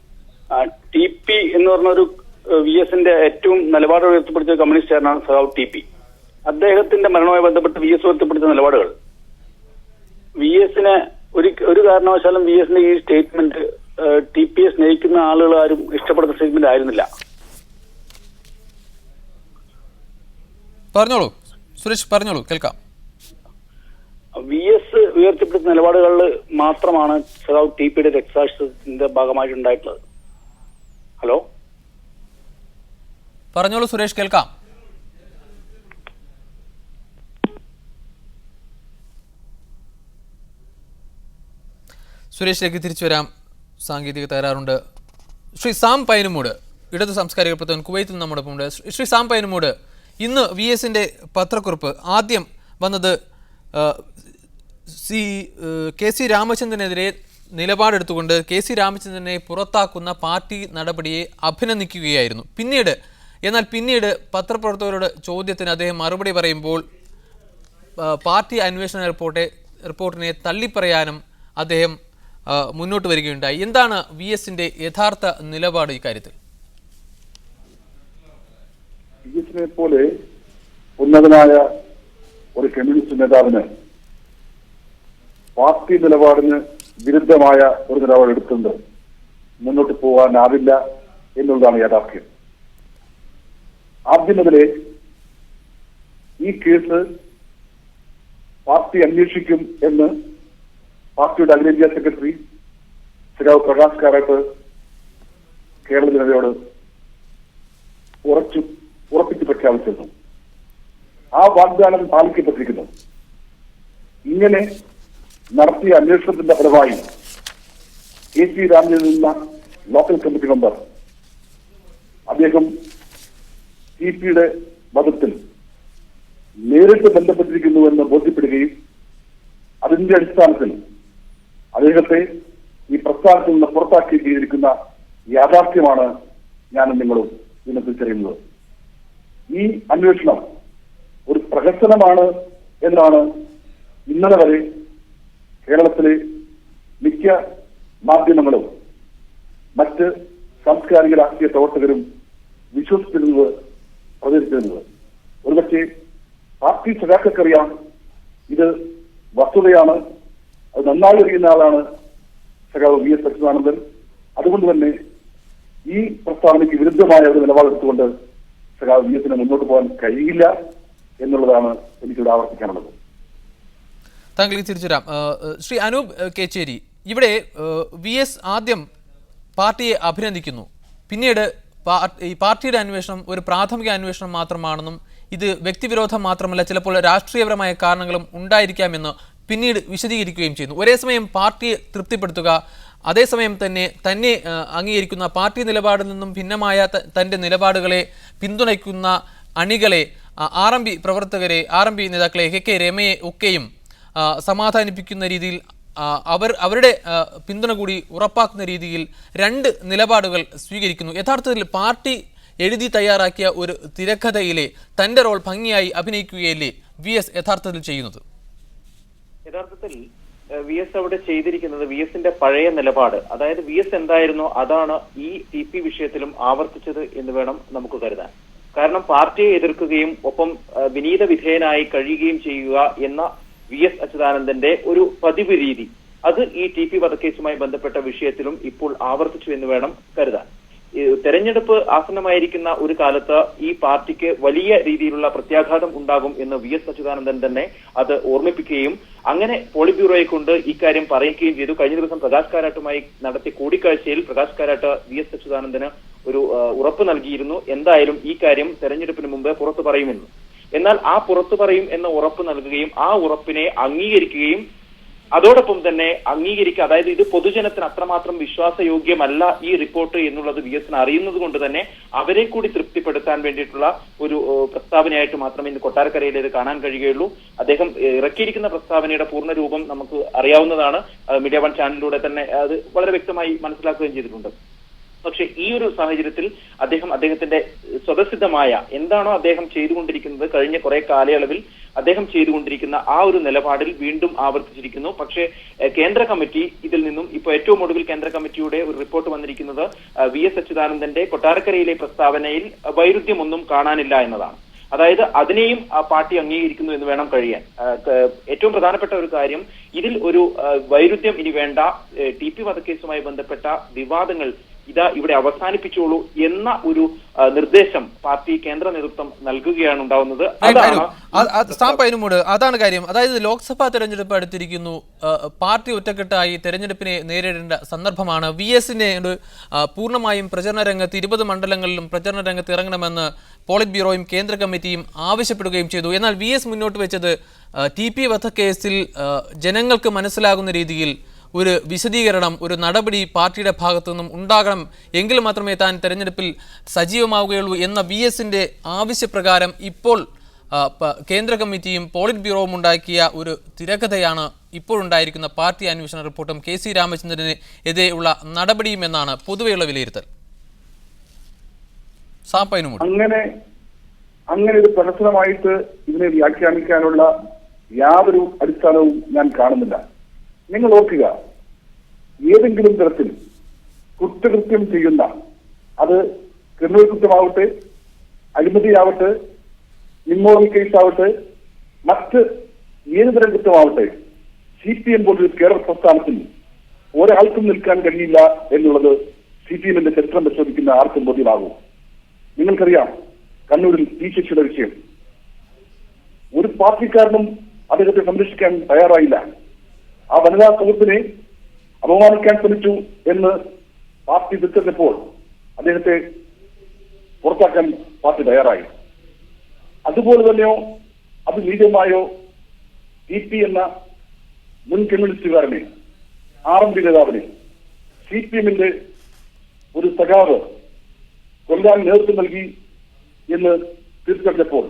TP എന്ന് പറഞ്ഞൊരു VSന്റെ ഏറ്റവും നിലപാട് ഉയർത്തിപ്പിടിച്ച കമ്മ്യൂണിസ്റ്റുകാരനാണ് സഖാവ് TP. അദ്ദേഹത്തിന്റെ മരണവുമായി ബന്ധപ്പെട്ട് VS ഉയർത്തിപ്പിടിച്ച നിലപാടുകൾ VSനെ ഒരു കാരണവശാലും VSന്റെ ഈ സ്റ്റേറ്റ്മെന്റ് TPയെ സ്നേഹിക്കുന്ന ആളുകൾ ആരും ഇഷ്ടപ്പെടുന്ന സ്റ്റേറ്റ്മെന്റ് ആയിരുന്നില്ല. പറഞ്ഞോളൂ സുരേഷ്, പറഞ്ഞോളൂ, കേൾക്കാം. VS ഉയർത്തിപ്പിടിച്ച നിലപാടുകളിൽ മാത്രമാണ് സഖാവ് TPയുടെ രക്തസാക്ഷിത്വത്തിന്റെ ഭാഗമായിട്ടുണ്ടായിട്ടുള്ളത്. ഹലോ പറഞ്ഞോളൂ സുരേഷ്, കേൾക്കാം. സുരേഷിലേക്ക് തിരിച്ചു വരാം. സാങ്കേതിക തകരാറുണ്ട്. ശ്രീ സാം പൈനുമൂട്, ഇടതു സാംസ്കാരിക പ്രവർത്തകൻ, കുവൈത്തിൽ നമ്മോടൊപ്പമുണ്ട്. ശ്രീ സാം പൈനുമൂട്, ഇന്ന് VSന്റെ പത്രക്കുറിപ്പ് ആദ്യം വന്നത് KC രാമചന്ദ്രനെതിരെ നിലപാടെടുത്തുകൊണ്ട് KC രാമചന്ദ്രനെ പുറത്താക്കുന്ന പാർട്ടി നടപടിയെ അഭിനന്ദിക്കുകയായിരുന്നു. പിന്നീട് പത്രപ്രവർത്തകരുടെ ചോദ്യത്തിന് അദ്ദേഹം മറുപടി പറയുമ്പോൾ പാർട്ടി അന്വേഷണ റിപ്പോർട്ടിനെ തള്ളിപ്പറയാനും അദ്ദേഹം മുന്നോട്ട് വരികയുണ്ടായി. എന്താണ് VSന്റെ യഥാർത്ഥ നിലപാട് ഇക്കാര്യത്തിൽ? VSനെ പോലെ ഉന്നതനായ ഒരു കമ്മ്യൂണിസ്റ്റ് നേതാവിന് പാർട്ടി നിലപാടിന് വിരുദ്ധമായ ഒരു നിലപാടെടുത്തുകൊണ്ട് മുന്നോട്ട് പോകാനാവില്ല എന്നുള്ളതാണ് യാഥാർത്ഥ്യം. ആദ്യം മുതലേ ഈ കേസ് പാർട്ടി അന്വേഷിക്കും എന്ന് പാർട്ടിയുടെ അഖിലേന്ത്യാ സെക്രട്ടറി സഖാവ് പ്രകാശ് കാരാട്ട് കേരള ജനതയോട് ഉറപ്പിച്ച് പ്രഖ്യാപിച്ചിരുന്നു. ആ വാഗ്ദാനം പാലിക്കപ്പെട്ടിരിക്കുന്നു. ഇങ്ങനെ നടത്തിയ അന്വേഷണത്തിന്റെ ഫലമായി KC രാമചന്ദ്രൻ എന്ന ലോക്കൽ കമ്മിറ്റി മെമ്പർ അദ്ദേഹം TPയുടെ വധത്തിൽ നേരിട്ട് ബന്ധപ്പെട്ടിരിക്കുന്നുവെന്ന് ബോധ്യപ്പെടുകയും അതിന്റെ അടിസ്ഥാനത്തിൽ അദ്ദേഹത്തെ ഈ പ്രസ്ഥാനത്തിൽ നിന്ന് പുറത്താക്കി ചെയ്തിരിക്കുന്ന യാഥാർത്ഥ്യമാണ് ഞാനും നിങ്ങളും ഇന്ന് തിരിച്ചറിയുന്നത്. ഈ അന്വേഷണം ഒരു പ്രഹസനമാണ് എന്നാണ് ഇന്നലെ വരെ കേരളത്തിലെ മിക്ക മാധ്യമങ്ങളും മറ്റ് സാംസ്കാരിക രാഷ്ട്രീയ പ്രവർത്തകരും വിശ്വസിച്ചിരുന്നത്, പ്രചരിച്ചിരുന്നത്. ഒരുപക്ഷെ പാർട്ടി സഖാക്കൾക്കറിയാം ഇത് വസ്തുതയാണ്, അത് നന്നായി അറിയുന്ന ആളാണ് സഖാവ് VS അച്യുതാനന്ദൻ. അതുകൊണ്ട് തന്നെ ഈ പ്രസ്താവനയ്ക്ക് വിരുദ്ധമായ ഒരു നിലപാടെടുത്തുകൊണ്ട് സഖാവ് VSന് മുന്നോട്ട് പോകാൻ കഴിയില്ല എന്നുള്ളതാണ് എനിക്കിവിടെ ആവർത്തിക്കാനുള്ളത്. താങ്കൾ തിരിച്ചുവരാം. ശ്രീ അനൂപ് കേച്ചേരി, ഇവിടെ VS ആദ്യം പാർട്ടിയെ അഭിനന്ദിക്കുന്നു, പിന്നീട് ഈ പാർട്ടിയുടെ അന്വേഷണം ഒരു പ്രാഥമിക അന്വേഷണം മാത്രമാണെന്നും ഇത് വ്യക്തിവിരോധം മാത്രമല്ല ചിലപ്പോൾ രാഷ്ട്രീയപരമായ കാരണങ്ങളും ഉണ്ടായിരിക്കാമെന്ന് പിന്നീട് വിശദീകരിക്കുകയും ചെയ്യുന്നു. ഒരേ സമയം പാർട്ടിയെ തൃപ്തിപ്പെടുത്തുക, അതേസമയം തന്നെ അംഗീകരിക്കുന്ന പാർട്ടി നിലപാടിൽ നിന്നും ഭിന്നമായ തൻ്റെ നിലപാടുകളെ പിന്തുണയ്ക്കുന്ന അണികളെ, RMP പ്രവർത്തകരെ, RMP നേതാക്കളെ, KK രമയെ ഒക്കെയും സമാധാനിപ്പിക്കുന്ന രീതിയിൽ അവരുടെ പിന്തുണ കൂടി ഉറപ്പാക്കുന്ന രീതിയിൽ രണ്ട് നിലപാടുകൾ സ്വീകരിക്കുന്നു. യഥാർത്ഥത്തിൽ പാർട്ടി എഴുതി തയ്യാറാക്കിയ ഒരു തിരക്കഥയിലെ തൻ്റെ റോൾ ഭംഗിയായി അഭിനയിക്കുകയല്ലേ VS യഥാർത്ഥത്തിൽ ചെയ്യുന്നത്? യഥാർത്ഥത്തിൽ VS അവിടെ ചെയ്തിരിക്കുന്നത് VSന്റെ പഴയ നിലപാട്, അതായത് VS എന്തായിരുന്നോ അതാണ് ഈ TP വിഷയത്തിലും ആവർത്തിച്ചത് എന്ന് വേണം നമുക്ക് കരുതാൻ. കാരണം പാർട്ടിയെ എതിർക്കുകയും ഒപ്പം വിനീത വിധേയനായി കഴിയുകയും ചെയ്യുക എന്ന VS അച്യുതാനന്ദന്റെ ഒരു പതിവ് രീതി, അത് ഈ TP വധക്കേസുമായി ബന്ധപ്പെട്ട വിഷയത്തിലും ഇപ്പോൾ ആവർത്തിച്ചു എന്ന് വേണം കരുതാൻ. തെരഞ്ഞെടുപ്പ് ആസന്നമായിരിക്കുന്ന ഒരു കാലത്ത് ഈ പാർട്ടിക്ക് വലിയ രീതിയിലുള്ള പ്രത്യാഘാതം ഉണ്ടാകും എന്ന് VS അച്യുതാനന്ദൻ തന്നെ അത് ഓർമ്മിപ്പിക്കുകയും അങ്ങനെ പോളിറ്റ് ബ്യൂറോയെ കൊണ്ട് ഇക്കാര്യം പറയുകയും ചെയ്തു. കഴിഞ്ഞ ദിവസം പ്രകാശ് കാരാട്ടുമായി നടത്തിയ കൂടിക്കാഴ്ചയിൽ പ്രകാശ് കാരാട്ട് VS അച്യുതാനന്ദന് ഒരു ഉറപ്പ് നൽകിയിരുന്നു, എന്തായാലും ഈ കാര്യം തെരഞ്ഞെടുപ്പിന് മുമ്പ് പുറത്തു പറയുമെന്ന്. എന്നാൽ ആ പുറത്തു പറയും എന്ന ഉറപ്പ് നൽകുകയും ആ ഉറപ്പിനെ അംഗീകരിക്കുകയും അതോടൊപ്പം തന്നെ അംഗീകരിക്കുക, അതായത് ഇത് പൊതുജനത്തിന് അത്രമാത്രം വിശ്വാസയോഗ്യമല്ല ഈ റിപ്പോർട്ട് എന്നുള്ളത് വി എസിന് അറിയുന്നത് കൊണ്ട് തന്നെ അവരെ കൂടി തൃപ്തിപ്പെടുത്താൻ വേണ്ടിയിട്ടുള്ള ഒരു പ്രസ്താവനയായിട്ട് മാത്രമേ ഇന്ന് കൊട്ടാരക്കരയിൽ ഇത് കാണാൻ കഴിയുകയുള്ളൂ. അദ്ദേഹം ഇറക്കിയിരിക്കുന്ന പ്രസ്താവനയുടെ പൂർണ്ണ രൂപം നമുക്ക് അറിയാവുന്നതാണ്. മീഡിയ വൺ ചാനലിലൂടെ തന്നെ അത് വളരെ വ്യക്തമായി മനസ്സിലാക്കുകയും ചെയ്തിട്ടുണ്ട്. പക്ഷെ ഈ ഒരു സാഹചര്യത്തിൽ അദ്ദേഹത്തിന്റെ സ്വതസിദ്ധമായ എന്താണോ അദ്ദേഹം ചെയ്തുകൊണ്ടിരിക്കുന്നത്, കഴിഞ്ഞ കുറെ കാലയളവിൽ അദ്ദേഹം ചെയ്തുകൊണ്ടിരിക്കുന്ന ആ ഒരു നിലപാടിൽ വീണ്ടും ആവർത്തിച്ചിരിക്കുന്നു. പക്ഷേ കേന്ദ്ര കമ്മിറ്റി ഇതിൽ നിന്നും ഇപ്പോൾ ഏറ്റവും ഒടുവിൽ കേന്ദ്ര കമ്മിറ്റിയുടെ ഒരു റിപ്പോർട്ട് വന്നിരിക്കുന്നത് വി എസ് അച്യുതാനന്ദന്റെ കൊട്ടാരക്കരയിലെ പ്രസ്താവനയിൽ വൈരുദ്ധ്യമൊന്നും കാണാനില്ല എന്നതാണ്. അതായത് അതിനെയും പാർട്ടി അംഗീകരിക്കുന്നു എന്ന് വേണം കഴിയാൻ. ഏറ്റവും പ്രധാനപ്പെട്ട ഒരു കാര്യം, ഇതിൽ ഒരു വൈരുദ്ധ്യം ഇനി വേണ്ട, ടി പി വധക്കേസുമായി ബന്ധപ്പെട്ട വിവാദങ്ങൾ ഇതാ ഇവിടെ അവസാനിപ്പിച്ചോളൂ എന്ന ഒരു നിർദ്ദേശം പാർട്ടി കേന്ദ്ര നേതൃത്വം നൽകുകയാണ് ഉണ്ടാവുന്നത്. അതാണ് കാര്യം. അതായത് ലോക്സഭാ തെരഞ്ഞെടുപ്പ് അടുത്തിരിക്കുന്നു, പാർട്ടി ഒറ്റക്കെട്ടായി തെരഞ്ഞെടുപ്പിനെ നേരിടേണ്ട സന്ദർഭമാണ്. വി എസിനെ പൂർണ്ണമായും പ്രചരണ രംഗത്ത് 20 മണ്ഡലങ്ങളിലും പ്രചരണ രംഗത്ത് ഇറങ്ങണമെന്ന് പോളിറ്റ് ബ്യൂറോയും കേന്ദ്ര കമ്മിറ്റിയും ആവശ്യപ്പെടുകയും ചെയ്തു. എന്നാൽ വി എസ് മുന്നോട്ട് വെച്ചത് ടി പി വധക്കേസിൽ ജനങ്ങൾക്ക് മനസ്സിലാകുന്ന രീതിയിൽ ഒരു വിശദീകരണം, ഒരു നടപടി പാർട്ടിയുടെ ഭാഗത്തു നിന്നും ഉണ്ടാകണം, എങ്കിൽ മാത്രമേ താൻ തെരഞ്ഞെടുപ്പിൽ സജീവമാവുകയുള്ളൂ എന്ന വി എസിന്റെ ആവശ്യപ്രകാരം ഇപ്പോൾ കേന്ദ്ര കമ്മിറ്റിയും പോളിറ്റ് ബ്യൂറോവും ഉണ്ടാക്കിയ ഒരു തിരക്കഥയാണ് ഇപ്പോഴുണ്ടായിരിക്കുന്ന പാർട്ടി അന്വേഷണ റിപ്പോർട്ടും കെ സി രാമചന്ദ്രന് എതിരെയുള്ള നടപടിയും എന്നാണ് പൊതുവെയുള്ള വിലയിരുത്തൽ. അങ്ങനെ ഒരു പ്രഹസനമായിട്ട് ഇതിനെ വ്യാഖ്യാനിക്കാനുള്ള യാതൊരു അടിസ്ഥാനവും ഞാൻ കാണുന്നില്ല. നിങ്ങൾ ഓർക്കുക, ഏതെങ്കിലും തരത്തിൽ കുറ്റകൃത്യം ചെയ്യുന്ന, അത് ക്രിമിനൽ കുറ്റമാവട്ടെ, അഴിമതിയാവട്ടെ, ഇമ്മോറൽ കേസാവട്ടെ, മറ്റ് ഏതുതരം കുറ്റമാവട്ടെ, CPM പോലൊരു കേരള പ്രസ്ഥാനത്തിൽ ഒരാൾക്കും നിൽക്കാൻ കഴിയില്ല എന്നുള്ളത് CPM-ന്റെ ചരിത്രം പരിശോധിക്കുന്ന ആർക്കും ബോധ്യമാകും. നിങ്ങൾക്കറിയാം കണ്ണൂരിൽ ശിക്ഷയുടെ വിഷയം. ഒരു പാർട്ടിക്കാരനും അദ്ദേഹത്തെ സംരക്ഷിക്കാൻ തയ്യാറായില്ല. ആ വനിതാ സുഹൃത്തിനെ അപമാനിക്കാൻ ശ്രമിച്ചു എന്ന് പാർട്ടി തിരിച്ചറിഞ്ഞപ്പോൾ അദ്ദേഹത്തെ പുറത്താക്കാൻ പാർട്ടി തയ്യാറായി. അതുപോലെ തന്നെയോ അത് നീചമായോ TP എന്ന മുൻ കമ്മ്യൂണിസ്റ്റുകാരനെ, RMP നേതാവിനെ CPM-ന്റെ ഒരു സഖാവ് കൊല്ലാൻ നേതൃത്വം നൽകി എന്ന് തിരിച്ചറിഞ്ഞപ്പോൾ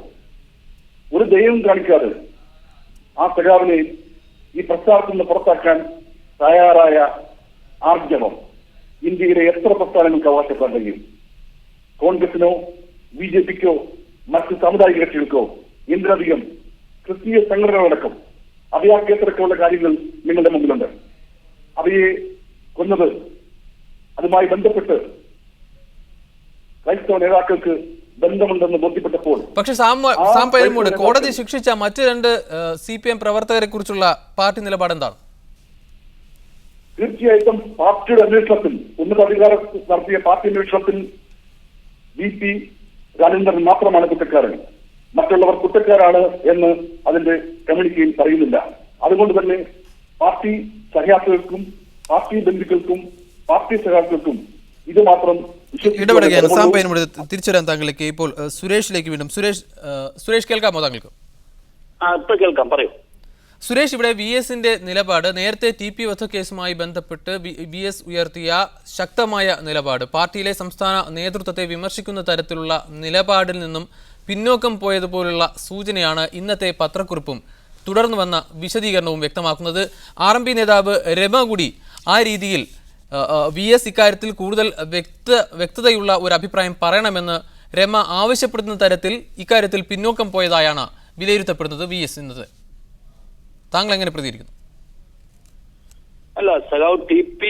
ഒരു ദയവും കാണിക്കാതെ ആ സഖാവിനെ ഈ പ്രസ്ഥാനത്തിൽ നിന്ന് പുറത്താക്കാൻ തയ്യാറായ ആർജവം ഇന്ത്യയിലെ എത്ര പ്രസ്ഥാനങ്ങൾക്ക് അവകാശപ്പെടാൻ കഴിയും? കോൺഗ്രസിനോ BJP-ക്കോ മറ്റ് സാമുദായിക കക്ഷികൾക്കോ എന്തിനധികം ക്രിസ്തീയ സംഘടനകളടക്കം അഭയാക്കേത്രക്കുള്ള കാര്യങ്ങൾ നിങ്ങളുടെ മുമ്പിലുണ്ട്. അവയെ കൊന്നത്, അതുമായി ബന്ധപ്പെട്ട് ക്രൈസ്തവ നേതാക്കൾക്ക് ബന്ധമുണ്ടെന്ന് ബോധ്യപ്പെട്ടപ്പോൾ, പക്ഷെ കോടതി ശിക്ഷിച്ച മറ്റ് 2 CPM പ്രവർത്തകരെ കുറിച്ചുള്ള പാർട്ടി നിലപാട് എന്താണ്? തീർച്ചയായിട്ടും പാർട്ടിയുടെ അന്വേഷണത്തിൽ, ഉന്നതാധികാരം നടത്തിയ പാർട്ടി അന്വേഷണത്തിൽ VP രാജേന്ദ്രൻ മാത്രമാണ് കുറ്റക്കാരൻ, മറ്റുള്ളവർ കുറ്റക്കാരാണ് എന്ന് അതിന്റെ കമ്മ്യൂണിറ്റിയിൽ പറയുന്നില്ല. അതുകൊണ്ട് തന്നെ പാർട്ടി സഹയാത്രികൾക്കും പാർട്ടി ബന്ധുക്കൾക്കും പാർട്ടി സഹാക്കൾക്കും ഇത് മാത്രം ഇടപെടുകയാണ്. തിരിച്ചു വരാൻ താങ്കളിലേക്ക്. ഇപ്പോൾ സുരേഷിലേക്ക് വീണ്ടും. സുരേഷ് കേൾക്കാമോ താങ്കൾക്ക്? കേൾക്കാം, പറയൂ. സുരേഷ്, ഇവിടെ വി എസിന്റെ നിലപാട്, നേരത്തെ TP വധക്കേസുമായി ബന്ധപ്പെട്ട് വി എസ് ഉയർത്തിയ ശക്തമായ നിലപാട്, പാർട്ടിയിലെ സംസ്ഥാന നേതൃത്വത്തെ വിമർശിക്കുന്ന തരത്തിലുള്ള നിലപാടിൽ നിന്നും പിന്നോക്കം പോയതുപോലുള്ള സൂചനയാണ് ഇന്നത്തെ പത്രക്കുറിപ്പും തുടർന്ന് വന്ന വിശദീകരണവും വ്യക്തമാക്കുന്നത്. RMP നേതാവ് രമ കൂടി ആ രീതിയിൽ വി എസ് ഇക്കാര്യത്തിൽ കൂടുതൽ വ്യക്തതയുള്ള ഒരു അഭിപ്രായം പറയണമെന്ന് രമ ആവശ്യപ്പെടുന്ന തരത്തിൽ ഇക്കാര്യത്തിൽ പിന്നോക്കം പോയതായാണ് വിലയിരുത്തപ്പെടുന്നത് വി എസ് എന്നത്. താങ്കൾ എങ്ങനെ പ്രതികരിക്കുന്നു? അല്ല, സഖാവ് TP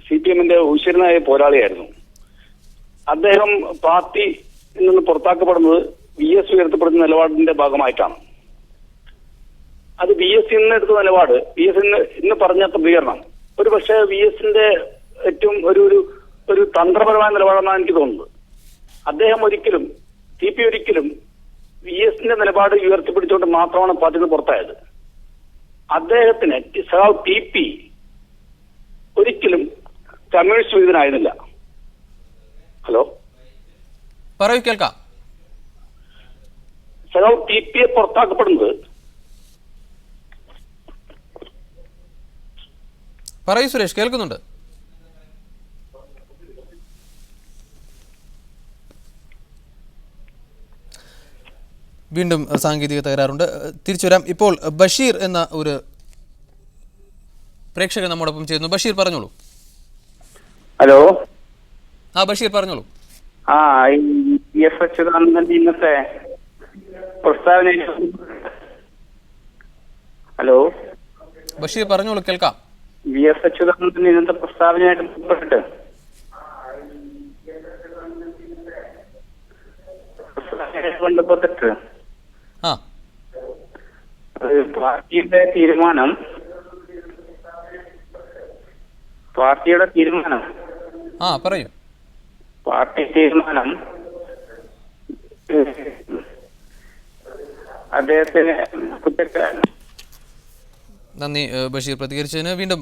CPM-ന്റെ ഉശിരനായ പോരാളിയായിരുന്നു. അദ്ദേഹം പാർട്ടി നിന്ന് പുറത്താക്കപ്പെടുന്നത് വി എസ് ഉയർത്തപ്പെടുന്ന നിലപാടിന്റെ ഭാഗമായിട്ടാണ്. അത് വി എസ് ഇന്ന് എടുത്ത നിലപാട്, വി എസ് ഇന്ന് പറഞ്ഞ പ്രതികരണം ഒരു പക്ഷേ വി എസിന്റെ ഏറ്റവും ഒരു തന്ത്രപരമായ നിലപാടെന്നാണ് എനിക്ക് തോന്നുന്നത്. അദ്ദേഹം ഒരിക്കലും TP ഒരിക്കലും വി എസിന്റെ നിലപാട് ഉയർത്തിപ്പിടിച്ചുകൊണ്ട് മാത്രമാണ് പാർട്ടിയിൽ നിന്ന് പുറത്തായത്. അദ്ദേഹത്തിന് സഖാവ് TP ഒരിക്കലും കമ്മ്യൂണിസ്റ്റ് വിരുദ്ധനായിരുന്നില്ല. ഹലോ, പറയൂ, കേൾക്കാം. സഖാവ് TP പുറത്താക്കപ്പെടുന്നത് പറയൂ സുരേഷ്, കേൾക്കുന്നുണ്ട്. വീണ്ടും സാങ്കേതിക തകരാറുണ്ട്. തിരിച്ചു വരാം. ഇപ്പോൾ ബഷീർ എന്ന ഒരു പ്രേക്ഷകൻ നമ്മോടൊപ്പം ചെയ്യുന്നു. ബഷീർ പറഞ്ഞോളൂ. ഹലോ. ബഷീർ പറഞ്ഞോളൂ. അച്യുതാനന്ദന്റെ ഇന്നത്തെ പ്രസ്താവന. ഹലോ ബഷീർ പറഞ്ഞോളൂ, കേൾക്കാം. അച്യുതാനന്ദന്റെ ഇന്നത്തെ പ്രസ്താവനയായിട്ട് ബന്ധപ്പെട്ടിട്ട് പാർട്ടിയുടെ തീരുമാനം പറയൂ. പാർട്ടി തീരുമാനം അദ്ദേഹത്തിന് കുറ്റക്കാരൻ. നന്ദി ബഷീർ പ്രതികരിച്ചതിന്. വീണ്ടും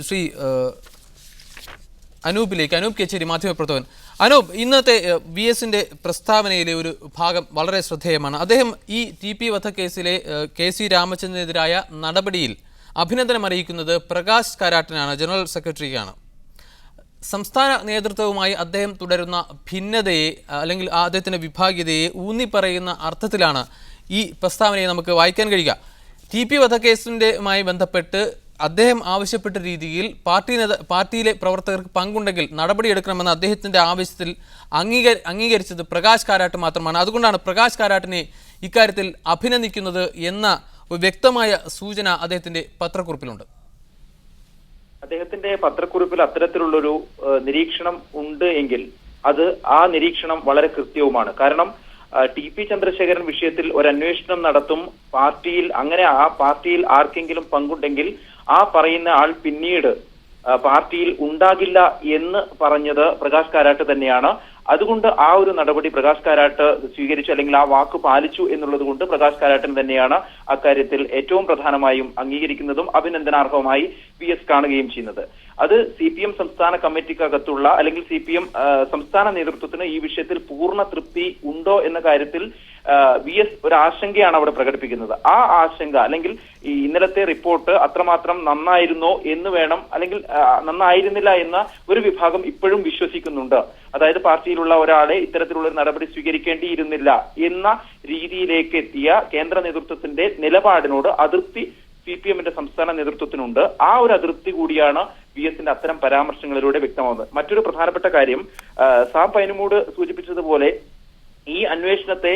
ശ്രീ അനൂപിലേക്ക്. അനൂപ് കേച്ചേരി, മാധ്യമപ്രവർത്തകൻ. അനൂപ്, ഇന്നത്തെ VSന്റെ പ്രസ്താവനയിലെ ഒരു ഭാഗം വളരെ ശ്രദ്ധേയമാണ്. അദ്ദേഹം ഈ TP വധക്കേസിലെ KC രാമചന്ദ്രനെതിരായ നടപടിയിൽ അഭിനന്ദനം അറിയിക്കുന്നത് പ്രകാശ് കാരാട്ടിനാണ്, ജനറൽ സെക്രട്ടറിക്കാണ്. സംസ്ഥാന നേതൃത്വവുമായി അദ്ദേഹം തുടരുന്ന ഭിന്നതയെ അല്ലെങ്കിൽ അദ്ദേഹത്തിൻ്റെ വിഭാഗീയതയെ ഊന്നിപ്പറയുന്ന അർത്ഥത്തിലാണ് ഈ പ്രസ്താവനയെ നമുക്ക് വായിക്കാൻ കഴിയുക. TP വധക്കേസുമായി ബന്ധപ്പെട്ട് അദ്ദേഹം ആവശ്യപ്പെട്ട രീതിയിൽ പാർട്ടിയിലെ പ്രവർത്തകർക്ക് പങ്കുണ്ടെങ്കിൽ നടപടിയെടുക്കണമെന്ന അദ്ദേഹത്തിൻ്റെ ആവശ്യത്തിൽ അംഗീകരിച്ചത് പ്രകാശ് കാരാട്ട് മാത്രമാണ്. അതുകൊണ്ടാണ് പ്രകാശ് കാരാട്ടിനെ ഇക്കാര്യത്തിൽ അഭിനന്ദിക്കുന്നത് എന്ന ഒരു വ്യക്തമായ സൂചന അദ്ദേഹത്തിൻ്റെ പത്രക്കുറിപ്പിലുണ്ട്. അദ്ദേഹത്തിന്റെ പത്രക്കുറിപ്പിൽ അത്തരത്തിലുള്ളൊരു നിരീക്ഷണം ഉണ്ട് എങ്കിൽ ആ നിരീക്ഷണം വളരെ കൃത്യവുമാണ്. കാരണം TP ചന്ദ്രശേഖരൻ വിഷയത്തിൽ ഒരു അന്വേഷണം നടത്തും, ആ പാർട്ടിയിൽ ആർക്കെങ്കിലും പങ്കുണ്ടെങ്കിൽ ആ പറയുന്ന ആൾ പിന്നീട് പാർട്ടിയിൽ ഉണ്ടാകില്ല എന്ന് പറഞ്ഞത് പ്രകാശ് കാരാട്ട് തന്നെയാണ്. അതുകൊണ്ട് ആ ഒരു നടപടി പ്രകാശ് കാരാട്ട് സ്വീകരിച്ചു, അല്ലെങ്കിൽ ആ വാക്ക് പാലിച്ചു എന്നുള്ളത് കൊണ്ട് പ്രകാശ് കാരാട്ടിന് തന്നെയാണ് അക്കാര്യത്തിൽ ഏറ്റവും പ്രധാനമായും അംഗീകരിക്കുന്നതും അഭിനന്ദനാർഹമായി VS കാണുകയും ചെയ്യുന്നത്. അത് CPM സംസ്ഥാന കമ്മിറ്റിക്കകത്തുള്ള അല്ലെങ്കിൽ CPM സംസ്ഥാന നേതൃത്വത്തിന് ഈ വിഷയത്തിൽ പൂർണ്ണ തൃപ്തി ഉണ്ടോ എന്ന കാര്യത്തിൽ VS ഒരു ആശങ്കയാണ് അവിടെ പ്രകടിപ്പിക്കുന്നത്. ആ ആശങ്ക അല്ലെങ്കിൽ ഈ ഇന്നലത്തെ റിപ്പോർട്ട് അത്രമാത്രം നന്നായിരുന്നോ എന്ന് വേണം, അല്ലെങ്കിൽ നന്നായിരുന്നില്ല എന്ന ഒരു വിഭാഗം ഇപ്പോഴും വിശ്വസിക്കുന്നുണ്ട്. അതായത് പാർട്ടിയിലുള്ള ഒരാളെ ഇത്തരത്തിലുള്ള ഒരു നടപടി സ്വീകരിക്കേണ്ടിയിരുന്നില്ല എന്ന രീതിയിലേക്ക് എത്തിയ കേന്ദ്ര നേതൃത്വത്തിന്റെ നിലപാടിനോട് അതൃപ്തി CPMന്റെ സംസ്ഥാന നേതൃത്വത്തിനുണ്ട്. ആ ഒരു അതൃപ്തി കൂടിയാണ് VSന്റെ അത്തരം പരാമർശങ്ങളിലൂടെ വ്യക്തമാവുന്നത്. മറ്റൊരു പ്രധാനപ്പെട്ട കാര്യം, സാം പൈനുമൂട് സൂചിപ്പിച്ചതുപോലെ ഈ അന്വേഷണത്തെ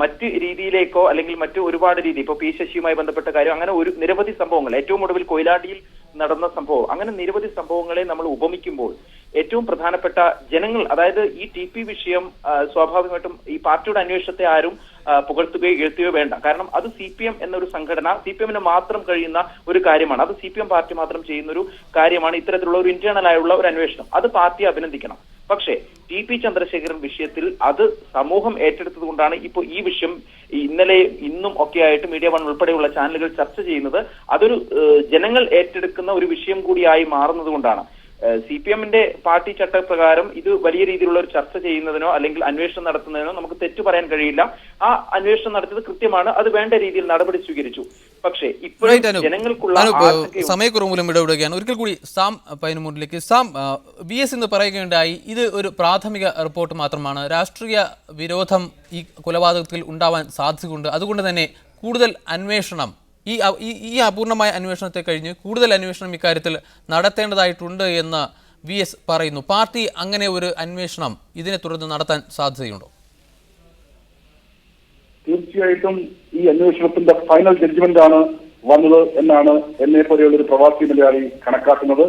മറ്റ് രീതിയിലേക്കോ അല്ലെങ്കിൽ മറ്റു ഒരുപാട് രീതി, ഇപ്പൊ P ശശിയുമായി ബന്ധപ്പെട്ട കാര്യം, അങ്ങനെ ഒരു നിരവധി സംഭവങ്ങൾ, ഏറ്റവും ഒടുവിൽ കൊയിലാണ്ടിയിൽ നടന്ന സംഭവം, അങ്ങനെ നിരവധി സംഭവങ്ങളെ നമ്മൾ ഉപമിക്കുമ്പോൾ ഏറ്റവും പ്രധാനപ്പെട്ട ജനങ്ങൾ, അതായത് ഈ TP വിഷയം സ്വാഭാവികമായിട്ടും ഈ പാർട്ടിയുടെ അന്വേഷണത്തെ ആരും പുകഴ്ത്തുകയോ എഴുത്തുകയോ വേണ്ട. കാരണം അത് CPM എന്നൊരു സംഘടന, CPMന് മാത്രം കഴിയുന്ന ഒരു കാര്യമാണ്. അത് CPM പാർട്ടി മാത്രം ചെയ്യുന്ന ഒരു കാര്യമാണ് ഇത്തരത്തിലുള്ള ഒരു ഇന്റേണൽ ആയുള്ള ഒരു അന്വേഷണം. അത് പാർട്ടി അഭിനന്ദിക്കണം. പക്ഷേ TP ചന്ദ്രശേഖരൻ വിഷയത്തിൽ അത് സമൂഹം ഏറ്റെടുത്തത് കൊണ്ടാണ് ഇപ്പോൾ ഈ വിഷയം ഇന്നലെ ഇന്നും ഒക്കെ ആയിട്ട് മീഡിയ വൺ ഉൾപ്പെടെയുള്ള ചാനലുകൾ ചർച്ച ചെയ്യുന്നത്. അതൊരു ജനങ്ങൾ ഏറ്റെടുക്കുന്ന ഒരു വിഷയം കൂടിയായി മാറുന്നത് കൊണ്ടാണ്. CPMന്റെ പാർട്ടി ചട്ടപ്രകാരം ഇത് വലിയ രീതിയിലുള്ള ഒരു ചർച്ച ചെയ്യുന്നതിനോ അല്ലെങ്കിൽ അന്വേഷണം നടത്തുന്നതിനോ നമുക്ക് തെറ്റു പറയാൻ കഴിയില്ല. ആ അന്വേഷണം നടത്തിയത് കൃത്യമാണ്, അത് വേണ്ട രീതിയിൽ നടപടി സ്വീകരിച്ചു. പക്ഷേ ഇപ്പോഴും ജനങ്ങൾക്കുള്ള സമയക്കുറവ് മൂലം ഇടപെടുകയാണ്. ഒരിക്കൽ കൂടി സാം പൈനുമൂടിലേക്ക്. സാം, VS എന്ന് പറയുകയുണ്ടായി ഇത് ഒരു പ്രാഥമിക റിപ്പോർട്ട് മാത്രമാണ്, രാഷ്ട്രീയ വിരോധം ഈ കൊലപാതകത്തിൽ ഉണ്ടാവാൻ സാധ്യതയുണ്ട്, അതുകൊണ്ട് തന്നെ കൂടുതൽ അന്വേഷണം, ഈ അപൂർണമായ അന്വേഷണത്തെ കഴിഞ്ഞ് കൂടുതൽ അന്വേഷണം ഇക്കാര്യത്തിൽ നടത്തേണ്ടതായിട്ടുണ്ട് എന്ന് VS പറയുന്നു. പാർട്ടി അങ്ങനെ ഒരു അന്വേഷണം ഇതിനെ തുടർന്ന് നടത്താൻ സാധ്യതയുണ്ടോ? തീർച്ചയായിട്ടും ഈ അന്വേഷണത്തിന്റെ ഫൈനൽ ജഡ്ജ്മെന്റ് ആണ് വന്നത് എന്നാണ് എന്നെ പോലെയുള്ള ഒരു പ്രവാസി മലയാളി കണക്കാക്കുന്നത്.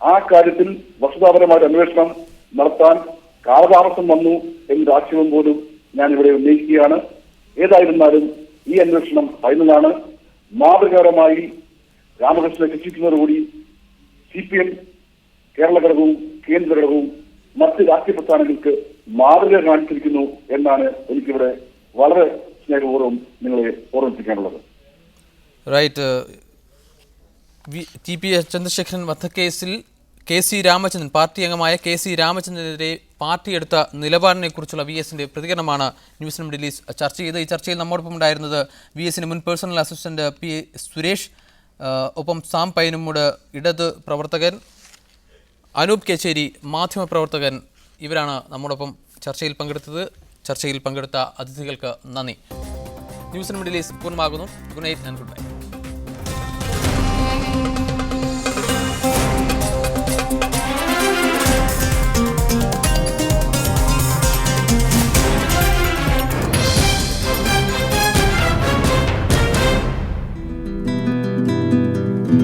ആ കാര്യത്തിൽ വസ്തുതാപരമായ അന്വേഷണം നടത്താൻ കാലതാമസം വന്നു എന്നൊരു ആക്ഷേപം പോലും ഞാൻ ഇവിടെ ഉന്നയിക്കുകയാണ്. ഏതായിരുന്നാലും ഈ അന്വേഷണം ഫൈനലാണ്. മാതൃകാപരമായി രാമകൃഷ്ണനെ ശിക്ഷിക്കുന്നതോടുകൂടി CPM കേരള ഘടകവും കേന്ദ്ര ഘടകവും മറ്റ് രാഷ്ട്രീയ പ്രസ്ഥാനങ്ങൾക്ക് മാതൃക കാണിച്ചിരിക്കുന്നു എന്നാണ് എനിക്കിവിടെ വളരെ സ്നേഹപൂർവ്വം നിങ്ങളെ ഓർമ്മിപ്പിക്കാനുള്ളത്. റൈറ്റ്. TP ചന്ദ്രശേഖരൻ വധക്കേസിൽ KC രാമചന്ദ്രൻ, പാർട്ടി അംഗമായ KC രാമചന്ദ്രനെതിരെ പാർട്ടി എടുത്ത നിലപാടിനെ കുറിച്ചുള്ള VSന്റെ പ്രതികരണമാണ് ന്യൂസ് റിലീസ് ചർച്ച ചെയ്തത്. ഈ ചർച്ചയിൽ നമ്മോടൊപ്പം ഉണ്ടായിരുന്നത് VSന്റെ മുൻ പേഴ്സണൽ അസിസ്റ്റന്റ് P സുരേഷ്, ഒപ്പം സാം പൈനുമൂട് ഇടത് പ്രവർത്തകൻ, അനൂപ് കേച്ചേരി മാധ്യമപ്രവർത്തകൻ, ഇവരാണ് നമ്മോടൊപ്പം ചർച്ചയിൽ പങ്കെടുത്തത്. ചർച്ചയിൽ പങ്കെടുത്ത അതിഥികൾക്ക് നന്ദി. ന്യൂസ് ഇൻ മിഡിൽ ഈസ്റ്റ് പൂർണ്ണമാകുന്നു. Good night and good bye.